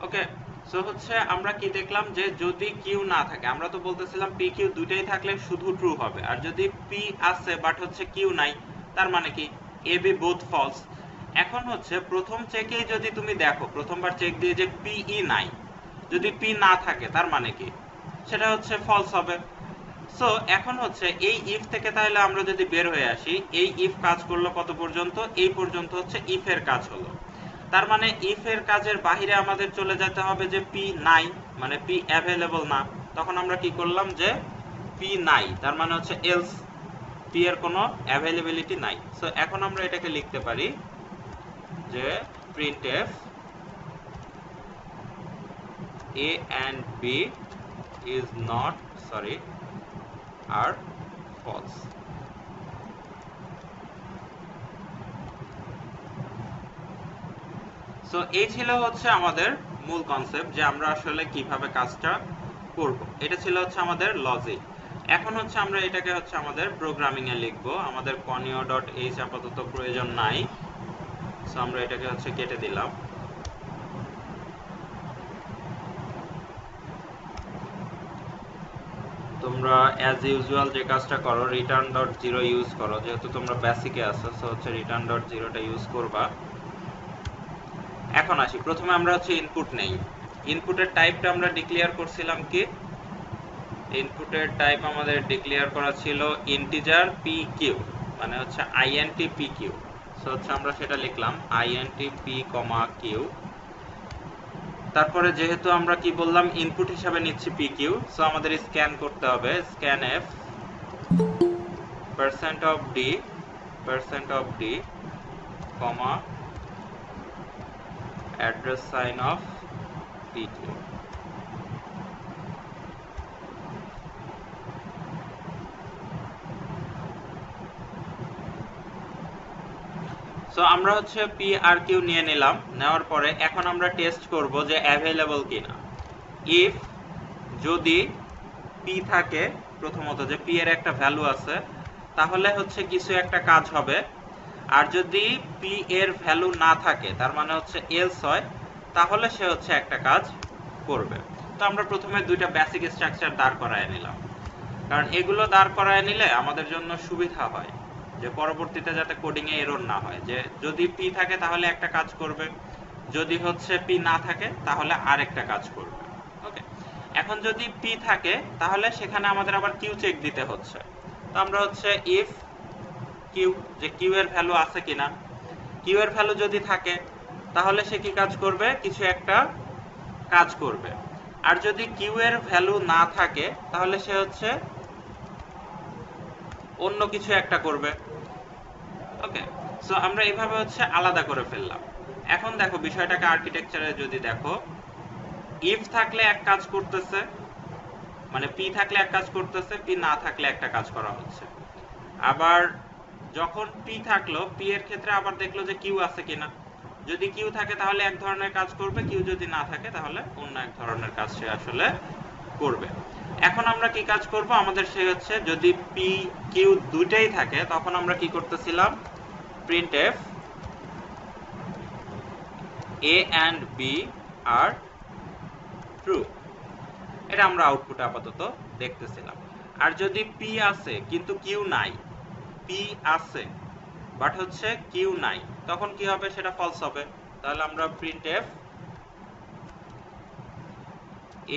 ওকে, সো হচ্ছে আমরা কি দেখলাম যে যদি কিউ না থাকে, আমরা তো বলতেছিলাম পি কিউ দুইটাই থাকলে শুধু ট্রু হবে, আর যদি পি আছে বাট হচ্ছে কিউ নাই তার মানে কি এ বি বোথ ফলস। এখন হচ্ছে প্রথম চেকেই যদি তুমি দেখো, প্রথমবার চেক দিয়ে যে পি ই নাই, যদি পি না থাকে তার মানে কি সেটা হচ্ছে ফলস হবে। সো এখন হচ্ছে এই ইফ থেকে তাহলে আমরা যদি বের হয়ে আসি, এই ইফ কাজ করলো কত পর্যন্ত, এই পর্যন্ত হচ্ছে ইফ এর কাজ হলো। তার মানে ইফ এর কাজের বাহিরে আমাদের চলে যেতে হবে যে পি নাই, মানে পি অ্যাভেলেবল না। তখন আমরা কি করলাম যে পি নাই, তার মানে হচ্ছে এলস, পি এর কোনো অ্যাভেলেবিলিটি নাই। সো এখন আমরা এটাকে লিখতে পারি যে printf A and B is not আর ফলস। সো এই ছিল হচ্ছে আমাদের মূল কনসেপ্ট যে আমরা আসলে কিভাবে কাজটা করব, এটা ছিল হচ্ছে আমাদের লজিক। এখন হচ্ছে আমরা এটাকে হচ্ছে আমাদের প্রোগ্রামিং এ লিখবো। আমাদের conio.h আপাতত প্রয়োজন নাই, সো আমরা এটাকে হচ্ছে কেটে দিলাম। তোমরা অ্যাজ ইউজুয়াল যে কাজটা করো, return.0 ইউজ করো, যেহেতু তোমরা বেসিকে আছো, সো হচ্ছে return.0টা ইউজ করবা। এখন আসি, প্রথমে আমরা হচ্ছে ইনপুট নেই। ইনপুটের টাইপটা আমরা ডিক্লেয়ার করছিলাম কি, ইনপুটের টাইপ আমাদের ডিক্লেয়ার করা ছিল ইন্টিজার পি কিউ, মানে হচ্ছে int p q। সো হচ্ছে আমরা সেটা লিখলাম int p, q। তারপরে যেহেতু আমরা কি বললাম ইনপুট হিসাবে নিচ্ছি পি কিউ, সো আমাদের স্ক্যান করতে হবে scanf %d comma address sign of pq। So আমরা হচ্ছে পি আর কিউ নিয়ে নিলাম, নেওয়ার পরে এখন আমরা টেস্ট করব যে অ্যাভেলেবল কিনা। ইফ যদি পি থাকে, প্রথমত যে পি এর একটা ভ্যালু আছে, তাহলে হচ্ছে কিছু একটা কাজ হবে। আর যদি পি এর ভ্যালু না থাকে, তার মানে হচ্ছে এলস হয়, তাহলে সে হচ্ছে একটা কাজ করবে। তো আমরা প্রথমে দুইটা বেসিক স্ট্রাকচার দাঁড় করায় নিলাম, কারণ এগুলো দাঁড় করায় নিলে আমাদের জন্য সুবিধা হয় যে পরবর্তীতে যাতে কোডিং এ এরর না হয়, যে যদি পি থাকে তাহলে একটা কাজ করবে, যদি হচ্ছে পি না থাকে তাহলে আরেকটা কাজ করবে। ওকে, এখন যদি পি থাকে তাহলে সেখানে আমাদের আবার কিউ চেক দিতে হচ্ছে। তো আমরা হচ্ছে ইফ কিউ, যে কিউ এর ভ্যালু আছে কিনা, কিউ এর ভ্যালু যদি থাকে তাহলে সে কি কাজ করবে, কিছু একটা কাজ করবে। আর যদি কিউ এর ভ্যালু না থাকে তাহলে সে হচ্ছে অন্য কিছু একটা করবে। ওকে, সো আমরা এইভাবে হচ্ছে আলাদা করে ফেললাম। এখন দেখো বিষয়টাকে আর্কিটেকচারে যদি দেখো, ইফ থাকলে এক কাজ করতেছে, মানে পি থাকলে এক কাজ করতেছে, পি না থাকলে একটা কাজ করা হচ্ছে। আবার যখন পি থাকলো, পি এর ক্ষেত্রে আবার দেখলো যে কিউ আছে কিনা, যদি কিউ থাকে তাহলে এক ধরনের কাজ করবে, কিউ যদি না থাকে তাহলে অন্য এক ধরনের কাজ সে আসলে করবে। এখন আমরা কি কাজ করব, আমাদের সে হচ্ছে যদি পি কিউ দুইটাই থাকে তখন আমরা কি করতেছিলাম, প্রিন্টএফ এ এন্ড বি আর ট্রু, এটা আমরা আউটপুটে আপাতত দেখতেছিলাম। আর যদি পি আছে কিন্তু কিউ নাই, পি আছে বাট হচ্ছে কিউ নাই, তখন কি হবে, সেটা ফলস হবে। তাহলে আমরা printf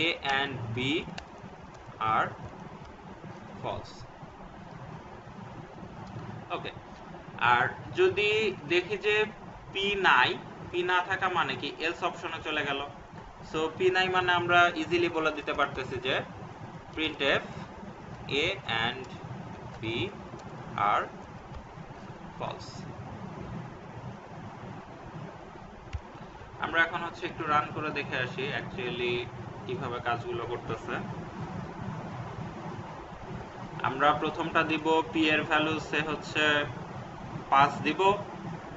A and B are false. Okay, আর যদি দেখি যে পি নাই, পি না থাকা মানে কি এলস অপশনে চলে গেল। সো পি নাই মানে আমরা ইজিলি বলে দিতে পারতেছি যে printf a and b are false। আমরা এখন হচ্ছে একটু রান করে দেখে আসি অ্যাকচুয়ালি কিভাবে কাজগুলো করতেছে। আমরা প্রথমটা দিব পি এর ভ্যালু সে হচ্ছে 5 দিব,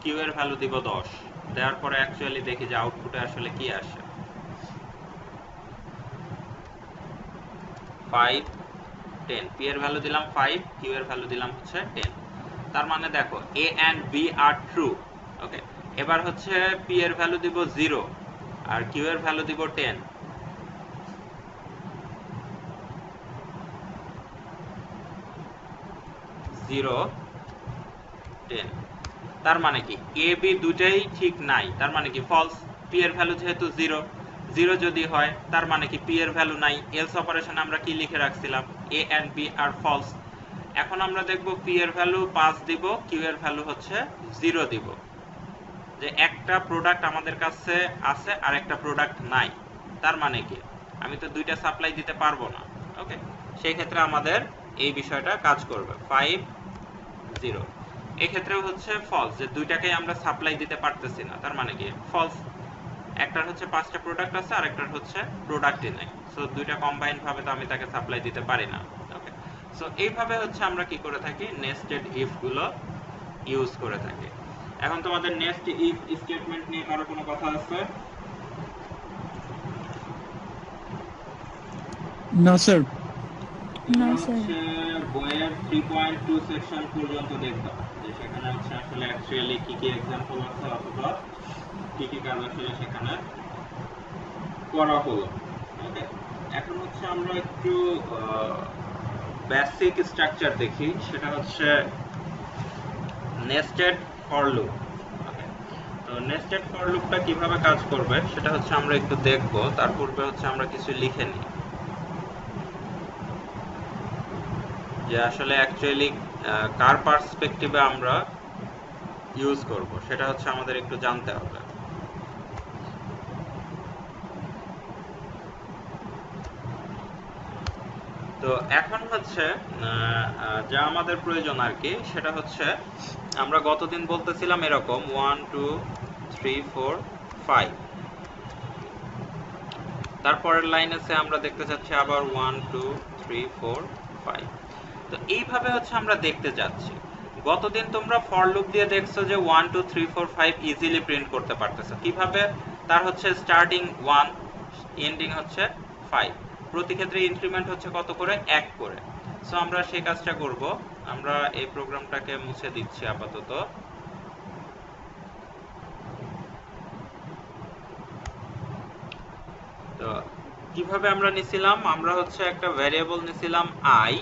কিউ এর ভ্যালু দিব 10, দেওয়ার পরে অ্যাকচুয়ালি দেখি যে আউটপুটে আসলে কি আসে। 5 10, পি এর ভ্যালু দিলাম 5, কিউ এর ভ্যালু দিলাম হচ্ছে 10। তার মানে দেখো এ এন্ড বি আর ট্রু। ওকে, এবার হচ্ছে পি এর ভ্যালু দিব 0 আর কিউ এর ভ্যালু দিব 10। 0 10, তার মানে কি এ বি দুটাই ঠিক নাই, তার মানে কি ফলস। পি এর ভ্যালু যেহেতু 0 0 যদি হয় তার মানে কি পি এর ভ্যালু নাই। এলস অপারেশনে আমরা কি লিখে রাখছিলাম, এ এন্ড বি আর ফলস। এখন আমরা দেখব পি এর ভ্যালু 5 দিব, কিউ এর ভ্যালু হচ্ছে 0 দিব, যে একটা প্রোডাক্ট আমাদের কাছে আছে আর একটা প্রোডাক্ট নাই। তার মানে কি আমি তো দুইটা সাপ্লাই দিতে পারবো না। ওকে, সেই ক্ষেত্রে আমাদের এই বিষয়টা কাজ করবে 5 0। এই ক্ষেত্রেও হচ্ছে ফলস, যে দুইটাকেই আমরা সাপ্লাই দিতে পারতেছি না, তার মানে কি ফলস। একটার হচ্ছে 5টা প্রোডাক্ট আছে আর একটার হচ্ছে প্রোডাক্টই নাই, সো দুইটা কম্বাইন্ড ভাবে তো আমি তাকে সাপ্লাই দিতে পারি না। ওকে, সো এইভাবে হচ্ছে আমরা কি করে থাকি, নেস্টেড ইফ গুলো ইউজ করে থাকি। এখন তোমাদের নেক্সট ইফ স্টেটমেন্ট নিয়ে কারো কোনো কথা আছে? না স্যার। না তোমরা স্যার। হচ্ছে বইয়ের 3.2 সেকশন পর্যন্ত দেখবা, যে সেখানে হচ্ছে আসলে অ্যাকচুয়ালি কি কি एग्जांपल আছে অথবা কি কি কাজ আসলে সেখানে করা হলো। ওকে, এখন হচ্ছে আমরা একটু বেসিক স্ট্রাকচার দেখি, সেটা হচ্ছে নেস্টেড ফর লুপ। তো নেস্টেড ফর লুপটা কিভাবে কাজ করবে সেটা হচ্ছে আমরা একটু দেখব, তার পূর্বে হচ্ছে আমরা কিছু লিখে নিই যে আসলে অ্যাকচুয়ালি কার পার্সপেক্টিভে আমরা ইউজ করব সেটা হচ্ছে আমাদের একটু জানতে হবে। তো এখন হচ্ছে যা আমাদের প্রয়োজন আর কি, সেটা হচ্ছে আমরা গতদিন বলতেছিলাম এরকম 1 2 3 4 5, তারপরের লাইনে সে আমরা দেখতে চাচ্ছি আবার 1 2 3 4 5। তো এইভাবে হচ্ছে আমরা দেখতে যাচ্ছি। গতদিন তোমরা ফর লুপ দিয়ে দেখছো যে 1 2 3 4 5 ইজিলি প্রিন্ট করতে পারতেছো কিভাবে, তার হচ্ছে স্টার্টিং 1 এন্ডিং হচ্ছে 5, প্রতি ক্ষেত্রে ইনক্রিমেন্ট হচ্ছে কত করে, 1 করে। সো আমরা সেই কাজটা করব, আমরা এই প্রোগ্রামটাকে মুছে দিচ্ছি আপাতত। তো কিভাবে আমরা নিছিলাম, আমরা হচ্ছে একটা ভ্যারিয়েবল নিছিলাম i,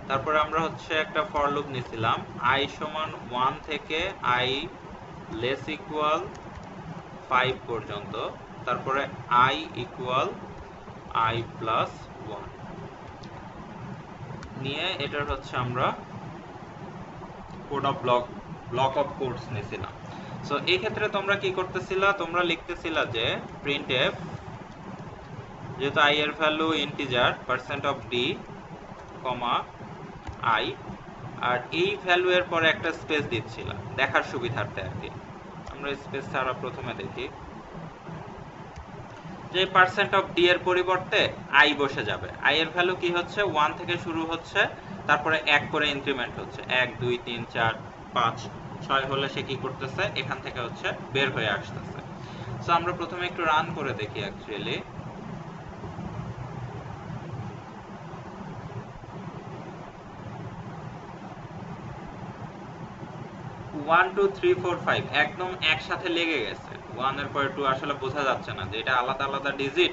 তারপরে আমরা হচ্ছে একটা ফর লুপ নিছিলাম i সমান 1 থেকে i লেস ইকুয়াল 5 পর্যন্ত, তারপরে i ইকুয়াল i প্লাস 1 নিয়ে এটার হচ্ছে আমরা code of block of codes নিছিলাম। সো এই ক্ষেত্রে তোমরা কি করতেছিলা, তোমরা লিখতেছিলা যে printf, যেহেতু i এর ভ্যালু ইন্টিজার %d, i, আর এই ভ্যালু এর পরে একটা স্পেস দিচ্ছিলাম দেখার সুবিধার্থে আর কি। আমরা স্পেস ছাড়া প্রথমে দেখি যে %d এর পরিবর্তে i বসে যাবে। i এর ভ্যালু কি হচ্ছে 1 থেকে শুরু হচ্ছে, তারপরে 1 করে ইনক্রিমেন্ট হচ্ছে, 1 2 3 4 5 6 হলে সে কি করতেছে, এখান থেকে হচ্ছে বের হয়ে আসতেছে। সো আমরা প্রথমে একটু রান করে দেখি অ্যাকচুয়ালি। 1 2 3 4 5 একদম একসাথে লেগে গেছে, 1 এর পরে 2 আসলে বোঝা যাচ্ছে না যে এটা আলাদা আলাদা ডিজিট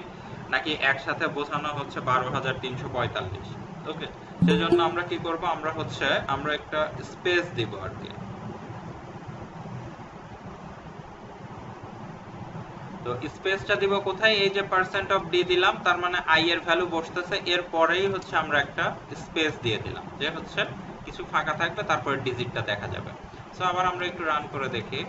নাকি একসাথে বোঝানো হচ্ছে 12345। ওকে, সেজন্য আমরা কি করব, আমরা হচ্ছে আমরা একটা স্পেস দিব আর কি। তো স্পেসটা দিব কোথায়, এই যে %d দিলাম, তার মানে i এর ভ্যালু বসতেছে, এর পরেই হচ্ছে আমরা একটা স্পেস দিয়ে দিলাম যে হচ্ছে কিছু ফাঁকা থাকবে, তারপরে ডিজিটটা দেখা যাবে। সো আবার আমরা একটু রান করে দেখি।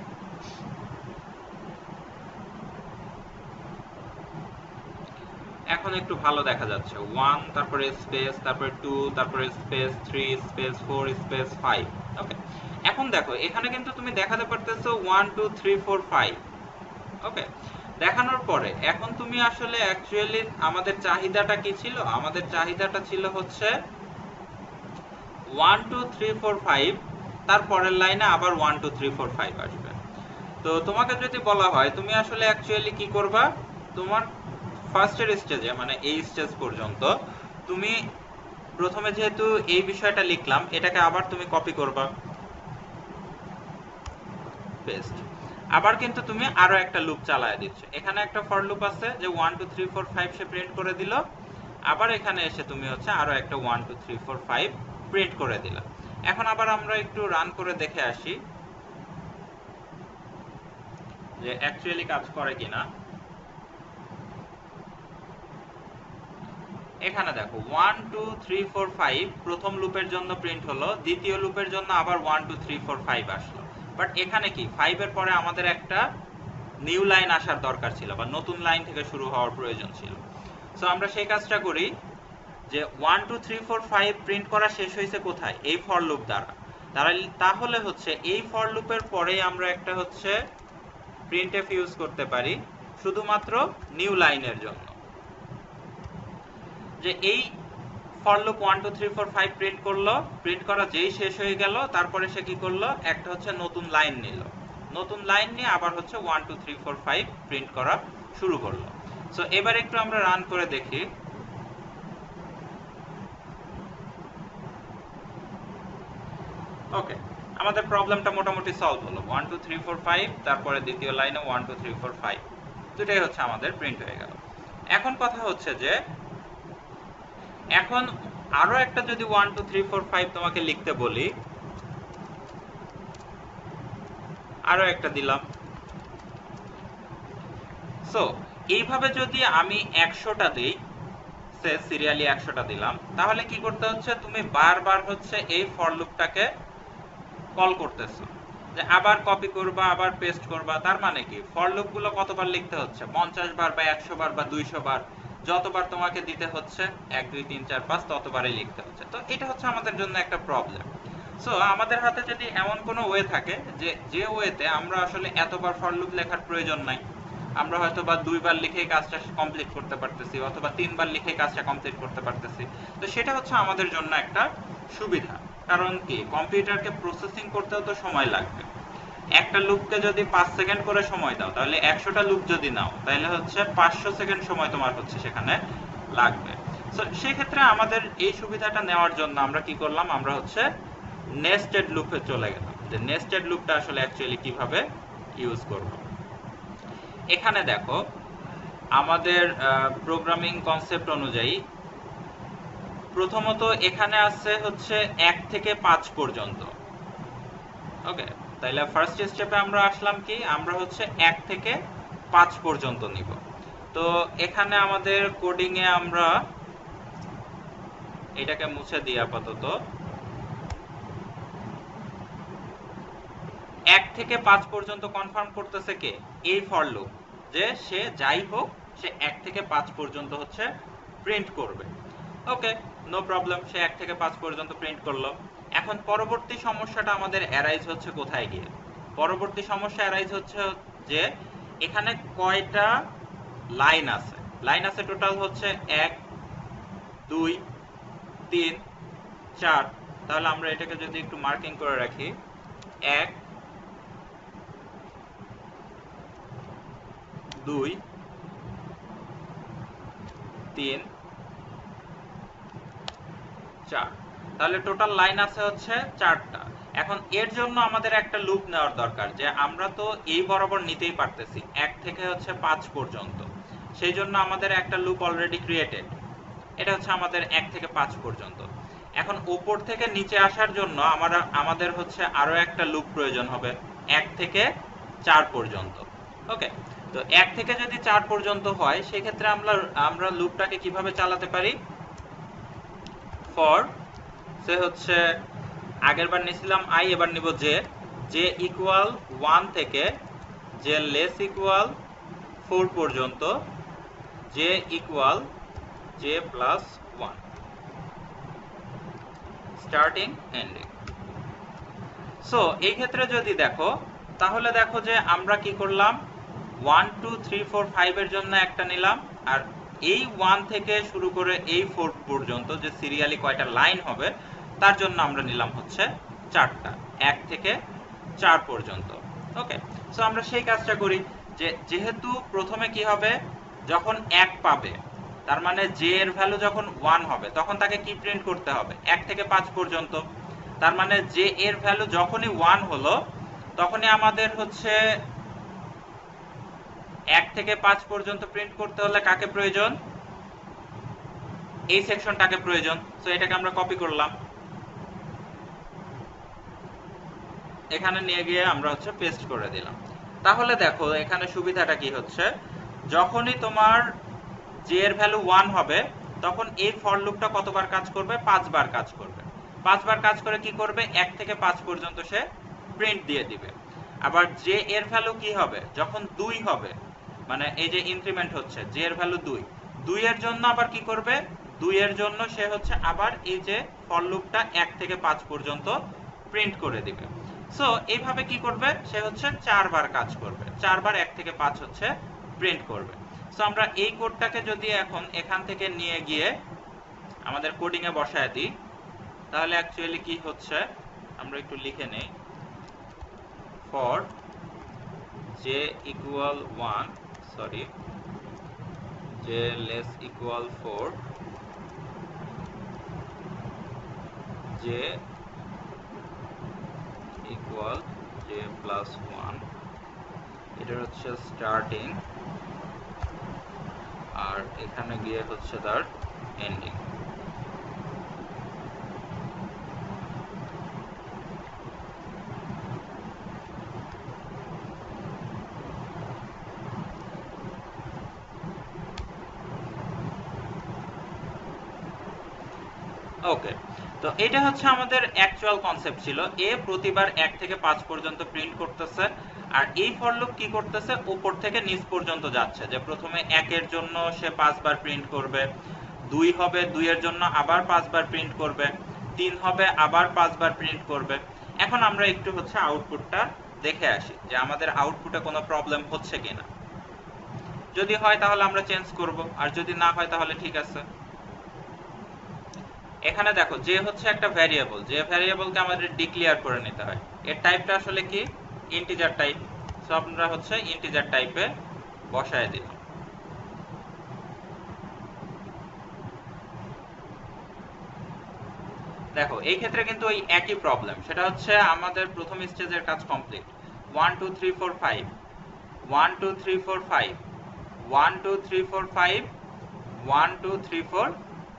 এখন একটু ভালো দেখা যাচ্ছে। 1 তারপরে স্পেস, তারপরে 2 তারপরে স্পেস 3 স্পেস 4 স্পেস 5। ওকে, এখন দেখো এখানে কিন্তু তুমি দেখাতে পারতেছো 1 2 3 4 5। ওকে, দেখানোর পরে এখন তুমি আসলে অ্যাকচুয়ালি আমাদের চাহিদাটা কি ছিল? আমাদের চাহিদাটা ছিল হচ্ছে 1 2 3 4 5, তারপরের লাইনে আবার 1 2 3 4 5 আসবে। তো তোমাকে যদি বলা হয় তুমি আসলে অ্যাকচুয়ালি কি করবা, তোমার ফার্স্টের স্টেজে মানে এই স্টেজ পর্যন্ত তুমি প্রথমে যেহেতু এই বিষয়টা লিখলাম, এটাকে আবার তুমি কপি করবা, পেস্ট। আবার কিন্তু তুমি আরো একটা লুপ চালায় দিচ্ছ। এখানে একটা ফর লুপ আছে যে 1 2 3 4 5 সে প্রিন্ট করে দিল। আবার এখানে এসে তুমি হচ্ছে আরো একটা 1 2 3 4 5 প্রিন্ট করে দিলা। এখন আবার আমরা একটু রান করে দেখে আসি যে অ্যাকচুয়ালি কাজ করে কিনা। এখানে দেখো 1 2 3 4 5 প্রথম লুপের জন্য প্রিন্ট হলো, দ্বিতীয় লুপের জন্য আবার 1 2 3 4 5 আসলো। বাট এখানে কি 5 এর পরে আমাদের একটা নিউ লাইন আসার দরকার ছিল, বা নতুন লাইন থেকে শুরু হওয়ার প্রয়োজন ছিল। সো আমরা সেই কাজটা করি যে 1 2 3 4 5 প্রিন্ট করা শেষ হয়েছে কোথায়? এই ফর লুপ দ্বারা। তাহলে হচ্ছে এই ফর লুপের পরেই আমরা একটা হচ্ছে প্রিন্টএফ ইউজ করতে পারি শুধুমাত্র নিউ লাইনের জন্য। যে এই ফর লুপ 1 2 3 4 5 প্রিন্ট করলো, প্রিন্ট করা যেই শেষ হয়ে গেল তারপরে সে কি করলো, একটা হচ্ছে নতুন লাইন নিল, নতুন লাইন নিয়ে আবার হচ্ছে 1 2 3 4 5 প্রিন্ট করা শুরু করলো। সো এবার একটু আমরা রান করে দেখি। ওকে, আমাদের প্রবলেমটা মোটামুটি সলভ হলো। 1 2 3 4 5 তারপরে দ্বিতীয় লাইনে 1 2 3 4 5 দুটাই হচ্ছে আমাদের প্রিন্ট হয়ে গেল। এখন কথা হচ্ছে যে এখন আরো একটা যদি 1 2 3 4 5 তোমাকে লিখতে বলি, আরো একটা দিলাম। সো এইভাবে যদি আমি 100টা দিই, সে সিরিয়ালি 100টা দিলাম, তাহলে কি করতে হচ্ছে, তুমি বারবার হচ্ছে এই ফর লুপটাকে কল করতেছো, যে আবার কপি করবা আবার পেস্ট করবা। তার মানে কি ফর লুপ গুলো কতবার লিখতে হচ্ছে? 50 বার বা 100 বার বা 200 বার, যতবার তোমাকে দিতে হচ্ছে 1 2 3 4 5 ততবারই লিখতে হচ্ছে। তো এটা হচ্ছে আমাদের জন্য একটা প্রবলেম। সো আমাদের হাতে যদি এমন কোনো ওয়ে থাকে যে ওয়েতে আমরা আসলে এতবার ফর লুপ লেখার প্রয়োজন নাই, আমরা হয়তো বা 2 বার লিখে কাজটা কমপ্লিট করতে পারতেছি, অথবা 3 বার লিখে কাজটা কমপ্লিট করতে পারতেছি, তো সেটা হচ্ছে আমাদের জন্য একটা সুবিধা। কারণ কি কম্পিউটারকে প্রসেসিং করতেও তো সময় লাগবে। একটা লুপকে যদি 5 সেকেন্ড করে সময় দাও, তাহলে 100টা লুপ যদি নাও তাহলে হচ্ছে 500 সেকেন্ড সময় তোমার হচ্ছে সেখানে লাগবে। সো সেই ক্ষেত্রে আমাদের এই সুবিধাটা নেওয়ার জন্য আমরা কি করলাম, আমরা হচ্ছে নেস্টেড লুপে চলে গেলাম, যে নেস্টেড লুপটা আসলে অ্যাকচুয়ালি কিভাবে ইউজ করব। এখানে দেখো আমাদের প্রোগ্রামিং কনসেপ্ট অনুযায়ী প্রথমত এখানে আছে হচ্ছে 1 থেকে 5 পর্যন্ত। ওকে, তাহলে ফার্স্ট স্টেপে আমরা আসলাম কি, আমরা হচ্ছে 1 থেকে 5 পর্যন্ত নিব। তো এখানে আমাদের কোডিং এ আমরা এটাকে মুছে দিই আপাতত। 1 থেকে 5 পর্যন্ত কনফার্ম করতেছে কে? এই ফর লুপ, যে সে যাই হোক সে 1 থেকে 5 পর্যন্ত হচ্ছে প্রিন্ট করবে। ওকে, নো প্রবলেম, সে 1 থেকে 5 পর্যন্ত প্রিন্ট করলো। এখন পরবর্তী সমস্যাটা আমাদের অ্যারাইজ হচ্ছে কোথায় গিয়ে? পরবর্তী সমস্যা অ্যারাইজ হচ্ছে যে এখানে কয়টা লাইন আছে। লাইন আছে টোটাল হচ্ছে 1 2 3 4। তাহলে আমরা এটাকে যদি একটু মার্কিং করে রাখি, 1 2 3 4। তাহলে টোটাল লাইন আছে হচ্ছে 4টা। এখন এর জন্য আমাদের একটা লুপ নেওয়ার দরকার, যে আমরা তো এই বরাবর নিতেই পারতেছি 1 থেকে হচ্ছে 5 পর্যন্ত, সেই জন্য আমাদের একটা লুপ অলরেডি ক্রিয়েটেড। এটা হচ্ছে আমাদের 1 থেকে 5 পর্যন্ত। এখন উপর থেকে নিচে আসার জন্য আমাদের হচ্ছে আরো একটা লুপ প্রয়োজন হবে 1 থেকে 4 পর্যন্ত। ওকে, তো 1 থেকে যদি 4 পর্যন্ত হয় সেক্ষেত্রে আমরা লুপটাকে কিভাবে চালাতে পারি? ফর সে হচ্ছে আগের বার নিছিলাম i, এবার নিব j ইকুয়াল 1 থেকে j লেস ইকুয়াল 4 পর্যন্ত j equal j plus 1 starting ending. So এই ক্ষেত্রে যদি দেখো তাহলে দেখো যে আমরা কি করলাম 1 2 3 4 5 এর জন্য একটা নিলাম, আর এই 1 থেকে শুরু করে এই 4 পর্যন্ত যে সিরিয়ালি কয়টা লাইন হবে তার জন্য আমরা নিলাম হচ্ছে 4টা, 1 থেকে 4 পর্যন্ত। ওকে, সো আমরা সেই কাজটা করি যে যেহেতু প্রথমে কি হবে যখন 1 পাবে তার মানে j এর ভ্যালু যখন 1 হবে তখন তাকে কি প্রিন্ট করতে হবে 1 থেকে 5 পর্যন্ত। তার মানে j এর ভ্যালু যখনই 1 হলো তখনই আমাদের হচ্ছে 1 থেকে 5 পর্যন্ত প্রিন্ট করতে হলে কাকে প্রয়োজন, এই সেকশনটাকে প্রয়োজন। সো এটাকে আমরা কপি করলাম, এখানে নিয়ে গিয়ে আমরা হচ্ছে পেস্ট করে দিলাম। তাহলে দেখো এখানে সুবিধাটা কি হচ্ছে, যখনই তোমার j এর ভ্যালু 1 হবে তখন এই ফর লুপটা কতবার কাজ করবে, 5 বার কাজ করবে। 5 বার কাজ করে কি করবে 1 থেকে 5 পর্যন্ত সে প্রিন্ট দিয়ে দিবে। আবার j এর ভ্যালু কি হবে যখন 2 হবে, মানে এই যে ইনক্রিমেন্ট হচ্ছে j এর ভ্যালু 2 এর জন্য আবার কি করবে 2 এর জন্য সে হচ্ছে আবার এই যে ফর লুপটা 1 থেকে 5 পর্যন্ত প্রিন্ট করে দিবে। সো এইভাবে কি করবে সে হচ্ছে 4 বার কাজ করবে, 4 বার 1 থেকে 5 হচ্ছে প্রিন্ট করবে। সো আমরা এই কোডটাকে যদি এখন এখান থেকে নিয়ে গিয়ে আমাদের কোডিং এ বসায় দিই তাহলে অ্যাকচুয়ালি কি হচ্ছে আমরা একটু লিখে নেই, for j equal 1 sorry j less equal 4 j equal j plus 1, এটা হচ্ছে স্টার্টিং আর এখানে গিয়ে হচ্ছে তার এন্ডিং। ওকে, তো এটা হচ্ছে আমাদের অ্যাকচুয়াল কনসেপ্ট ছিল। এ প্রতিবার 1 থেকে 5 পর্যন্ত প্রিন্ট করতেছে, আর এই ফর লুপ কি করতেছে উপর থেকে নিচ পর্যন্ত যাচ্ছে, যে প্রথমে 1 এর জন্য সে 5 বার প্রিন্ট করবে, 2 হবে 2 এর জন্য আবার 5 বার প্রিন্ট করবে, 3 হবে আবার 5 বার প্রিন্ট করবে। এখন আমরা একটু হচ্ছে আউটপুটটা দেখে আসি যে আমাদের আউটপুটে কোনো প্রবলেম হচ্ছে কিনা। যদি হয় তাহলে আমরা চেঞ্জ করব, আর যদি না হয় তাহলে ঠিক আছে। এখানে দেখো যে হচ্ছে একটা ভ্যারিয়েবল, যে ভ্যারিয়েবলকে আমাদের ডিক্লেয়ার করে নিতে হয়, এর টাইপটা আসলে কি ইন্টিজার টাইপ। সো আমরা হচ্ছে ইন্টিজার টাইপে বসায় দিলাম। দেখো এই ক্ষেত্রে কিন্তু ওই একই প্রবলেম, সেটা হচ্ছে আমাদের প্রথম স্টেজের কাজ কমপ্লিট। 1 2 3 4 5 1 2 3 4 5 1 2 3 4 5 1 2 3 4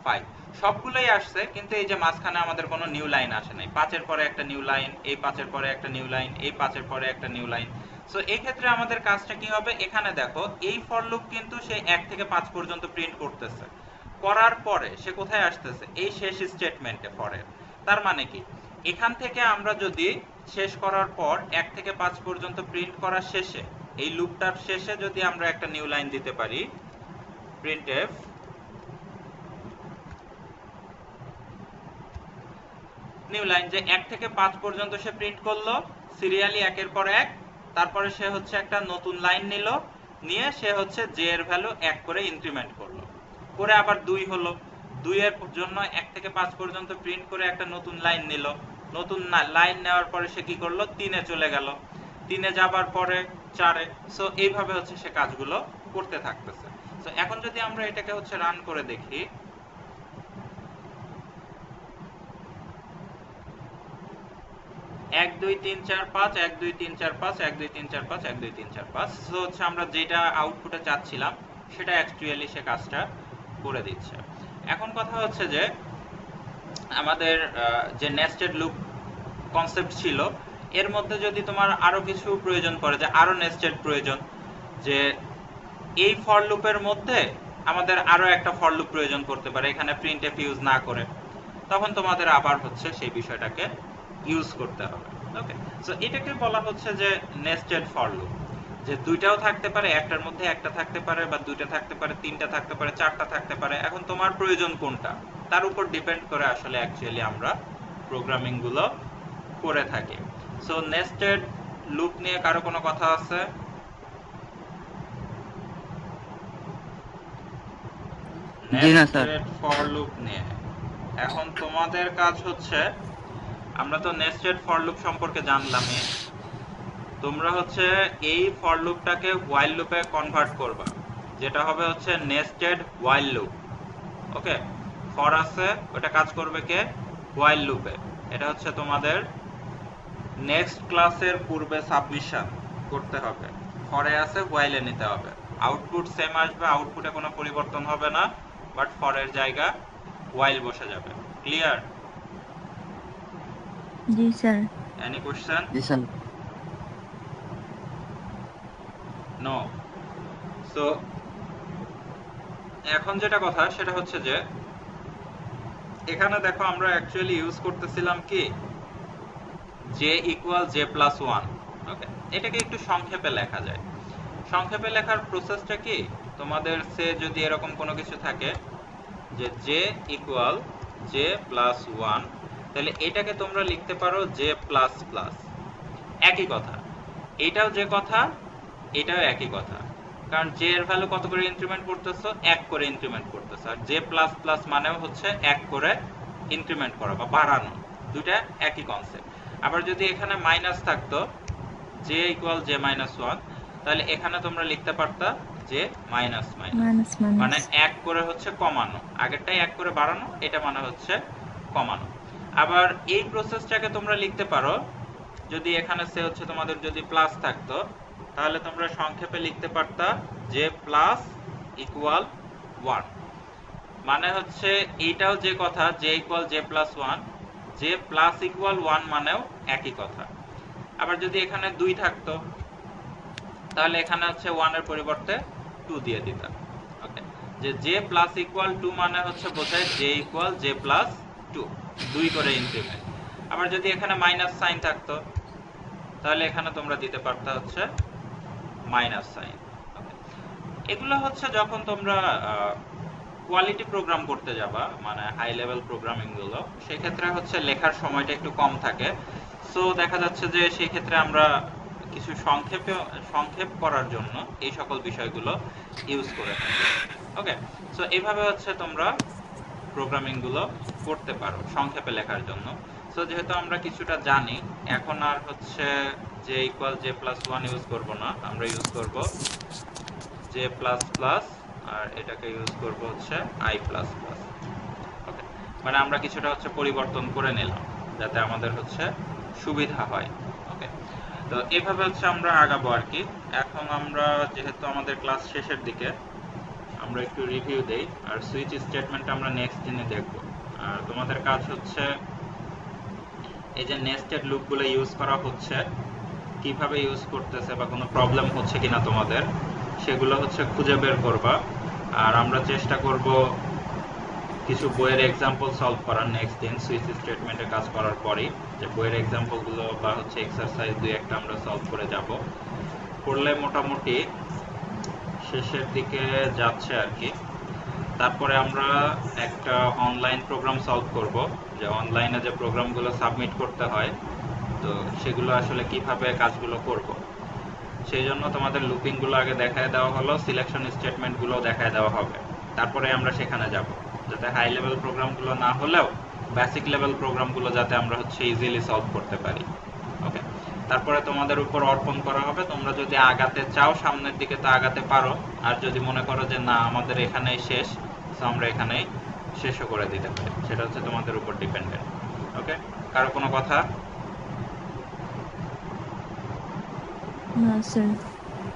5 সবগুলোই আসছে, কিন্তু এই যে মাঝখানে আমাদের কোনো নিউ লাইন আসে নাই। 5 এর পরে একটা নিউ লাইন, এই 5 এর পরে একটা নিউ লাইন, এই 5 এর পরে একটা নিউ লাইন। সো এই ক্ষেত্রে আমাদের কাজটা কি হবে, এখানে দেখো এই ফর লুপ কিন্তু সে 1 থেকে 5 পর্যন্ত প্রিন্ট করতেছে, করার পরে সে কোথায় আসতেছে এই শেষ স্টেটমেন্টে ফরের। তার মানে কি এখান থেকে আমরা যদি শেষ করার পর 1 থেকে 5 পর্যন্ত প্রিন্ট করার শেষে এই লুপটার শেষে যদি আমরা একটা নিউ লাইন দিতে পারি, printf নিউ লাইন, যে 1 থেকে 5 পর্যন্ত সে প্রিন্ট করলো সিরিয়ালি 1 এর পর 1, তারপরে সে হচ্ছে একটা নতুন লাইন নিল, নিয়ে সে হচ্ছে j এর ভ্যালু 1 করে ইনক্রিমেন্ট করলো, করে আবার 2 হলো, 2 এর জন্য 1 থেকে 5 পর্যন্ত প্রিন্ট করে একটা নতুন লাইন নিল, নতুন লাইন নেওয়ার পরে সে কি করলো 3 এ চলে গেল, 3 এ যাবার পরে 4 এ। সো এইভাবে হচ্ছে সে কাজগুলো করতে থাকতেছে। সো এখন যদি আমরা এটাকে হচ্ছে রান করে দেখি, 1 2 3 4 5 1 2 3 4 5 1 2 3 4 5 1 2 3 4 5। সো হচ্ছে আমরা যেটা আউটপুটে চাচ্ছিলাম সেটা অ্যাকচুয়ালি সে কাজটা করে দিচ্ছে। এখন কথা হচ্ছে যে আমাদের যে নেস্টেড লুপ কনসেপ্ট ছিল এর মধ্যে যদি তোমার আরো কিছু প্রয়োজন পড়ে, যে আরো নেস্টেড প্রয়োজন, যে এই ফর লুপের মধ্যে আমাদের আরো একটা ফর লুপ প্রয়োজন পড়তে পারে এখানে প্রিন্টএফ ইউজ না করে, তখন তোমাদের আবার হচ্ছে সেই বিষয়টাকে ইউজ করতে হবে। ওকে, সো এটাকে বলা হচ্ছে যে নেস্টেড ফর লুপ, যে দুইটাও থাকতে পারে, একটার মধ্যে একটা থাকতে পারে, বা দুইটা থাকতে পারে, তিনটা থাকতে পারে, চারটা থাকতে পারে। এখন তোমার প্রয়োজন কোনটা তার উপর ডিপেন্ড করে আসলে অ্যাকচুয়ালি আমরা প্রোগ্রামিং গুলো করে থাকি। সো নেস্টেড লুপ নিয়ে কারো কোনো কথা আছে? জি না স্যার। নেস্টেড ফর লুপ নিয়ে এখন তোমাদের কাজ হচ্ছে, আমরা তো নেস্টেড ফর লুপ সম্পর্কে জানলামই, তোমরা হচ্ছে এই ফর লুপটাকে হোয়াইল লুপে কনভার্ট করবা, যেটা হবে হচ্ছে nested while loop. Okay, for আছে, ওটা কাজ করবে কে? হোয়াইল লুপে। এটা হচ্ছে তোমাদের নেক্সট ক্লাসের পূর্বে সাবমিশন করতে হবে। ফরে আছে, হোয়াইলে নিতে হবে। আউটপুট সেম আসবে, আউটপুটে কোনো পরিবর্তন হবে না, বাট ফরের জায়গা হোয়াইল বসে যাবে। ক্লিয়ার? জি স্যার। Any question? জি স্যার। নো। সো এখন যেটা কথা সেটা হচ্ছে যে এখানে দেখো আমরা অ্যাকচুয়ালি ইউজ করতেছিলাম কি j ইকুয়াল j প্লাস 1। ওকে, এটাকে একটু সংক্ষেপে লেখা যায়। সংক্ষেপে লেখার প্রসেসটা কি, তোমাদের সে যদি এরকম কোনো কিছু থাকে যে j ইকুয়াল j প্লাস 1, তাহলে এটাকে তোমরা লিখতে পারো j প্লাস প্লাস। একই কথা, এটাও যে কথা, এটাও একই কথা, কারণ j এর ভ্যালু কত করে ইনক্রিমেন্ট করতেছো? 1 করে ইনক্রিমেন্ট করতেছো। আর j প্লাস প্লাস মানেও হচ্ছে 1 করে ইনক্রিমেন্ট করা বা বাড়ানো, দুটা একই কনসেপ্ট। আবার যদি এখানে মাইনাস থাকতো j ইকুয়াল j মাইনাস 1, তাহলে এখানে তোমরা লিখতে পারতা j মাইনাস মাইনাস, মাইনাস মানে মাইনাস। 1 করে হচ্ছে কমানো, আগেরটাই 1 করে বাড়ানো, এটা মানে হচ্ছে কমানো। আবার এই প্রসেসটাকে তোমরা লিখতে পারো, যদি এখানে সে হচ্ছে তোমাদের যদি প্লাস থাকতো, তাহলে তোমরা সংক্ষেপে লিখতে পারতা j প্লাস ইকুয়াল 1। মানে হচ্ছে এইটাও যে কথা j equal j plus 1, j plus equal 1 মানেও একই কথা। আবার যদি এখানে 2 থাকতো, তাহলে এখানে হচ্ছে 1 এর পরিবর্তে 2 দিয়ে দিতাম। ওকে, যে j প্লাস ইকুয়াল 2 মানে হচ্ছে বোঝায় j ইকুয়াল j প্লাস 2, 2 করে ইনক্রিমেন্ট। আবার যদি এখানে মাইনাস সাইন থাকতো, তাহলে এখানে তোমরা দিতে পারতা হচ্ছে মাইনাস সাইন। এগুলো হচ্ছে যখন তোমরা কোয়ালিটি প্রোগ্রাম করতে যাবা, মানে হাই লেভেল প্রোগ্রামিং গুলো, সেই ক্ষেত্রে হচ্ছে লেখার সময়টা একটু কম থাকে। সো দেখা যাচ্ছে যে সেই ক্ষেত্রে আমরা কিছু সংক্ষেপ করার জন্য এই সকল বিষয়গুলো ইউজ করে থাকি। ওকে, সো এইভাবে হচ্ছে তোমরা প্রোগ্রামিং গুলো করতে পারো সংক্ষেপে লেখার জন্য। সো যেহেতু আমরা কিছুটা জানি, এখন আর হচ্ছে j equal j plus 1 use করব না, আমরা ইউজ করব j প্লাস প্লাস, আর এটাকে ইউজ করব হচ্ছে i প্লাস প্লাস। ওকে, মানে আমরা কিছুটা হচ্ছে পরিবর্তন করে নিলাম যাতে আমাদের হচ্ছে সুবিধা হয়। ওকে, তো এইভাবে হচ্ছে আমরা আগাবো আর কি। এখন আমরা যেহেতু আমাদের ক্লাস শেষের দিকে, আমরা একটু রিভিউ দেই, আর সুইচ স্টেটমেন্ট আমরা নেক্সট দিনে দেখব। আর তোমাদের কাজ হচ্ছে এই যে নেস্টেড লুপগুলো ইউজ করা হচ্ছে, কিভাবে ইউজ করতেছে বা কোনো প্রবলেম হচ্ছে কিনা তোমাদের, সেগুলো হচ্ছে খুঁজে বের করবা। আর আমরা চেষ্টা করব কিছু বইয়ের এক্সাম্পল সলভ করার নেক্সট দিন সুইচ স্টেটমেন্টের কাজ করার পরেই, যে বইয়ের এক্সাম্পলগুলো বা হচ্ছে এক্সারসাইজ দুই একটা আমরা সলভ করে যাব। করলে মোটামুটি শেষের দিকে যাচ্ছে আর কি। তারপরে আমরা একটা অনলাইন প্রোগ্রাম সলভ করব, যে অনলাইনে যে প্রোগ্রামগুলো সাবমিট করতে হয়, তো সেগুলো আসলে কিভাবে কাজগুলো করব। সেই জন্য তোমাদের লুপিংগুলো আগে দেখায় দেওয়া হলো, সিলেকশন স্টেটমেন্টগুলো দেখায় দেওয়া হবে, তারপরে আমরা সেখানে যাব, যাতে হাই লেভেল প্রোগ্রামগুলো না হলেও বেসিক লেভেল প্রোগ্রামগুলো যাতে আমরা হচ্ছে ইজিলি সলভ করতে পারি। ওকে, তারপরে তোমাদের উপর অর্পণ করা হবে, তোমরা যদি আগাতে চাও সামনের দিকে তো আগাতে পারো, আর যদি মনে করো যে না আমাদের এখানেই শেষ, তো আমরা এখানেই শেষও করে দিতে পারি, সেটা হচ্ছে তোমাদের উপর ডিপেন্ডেন্ট। ওকে, কারো কোনো কথা? না স্যার।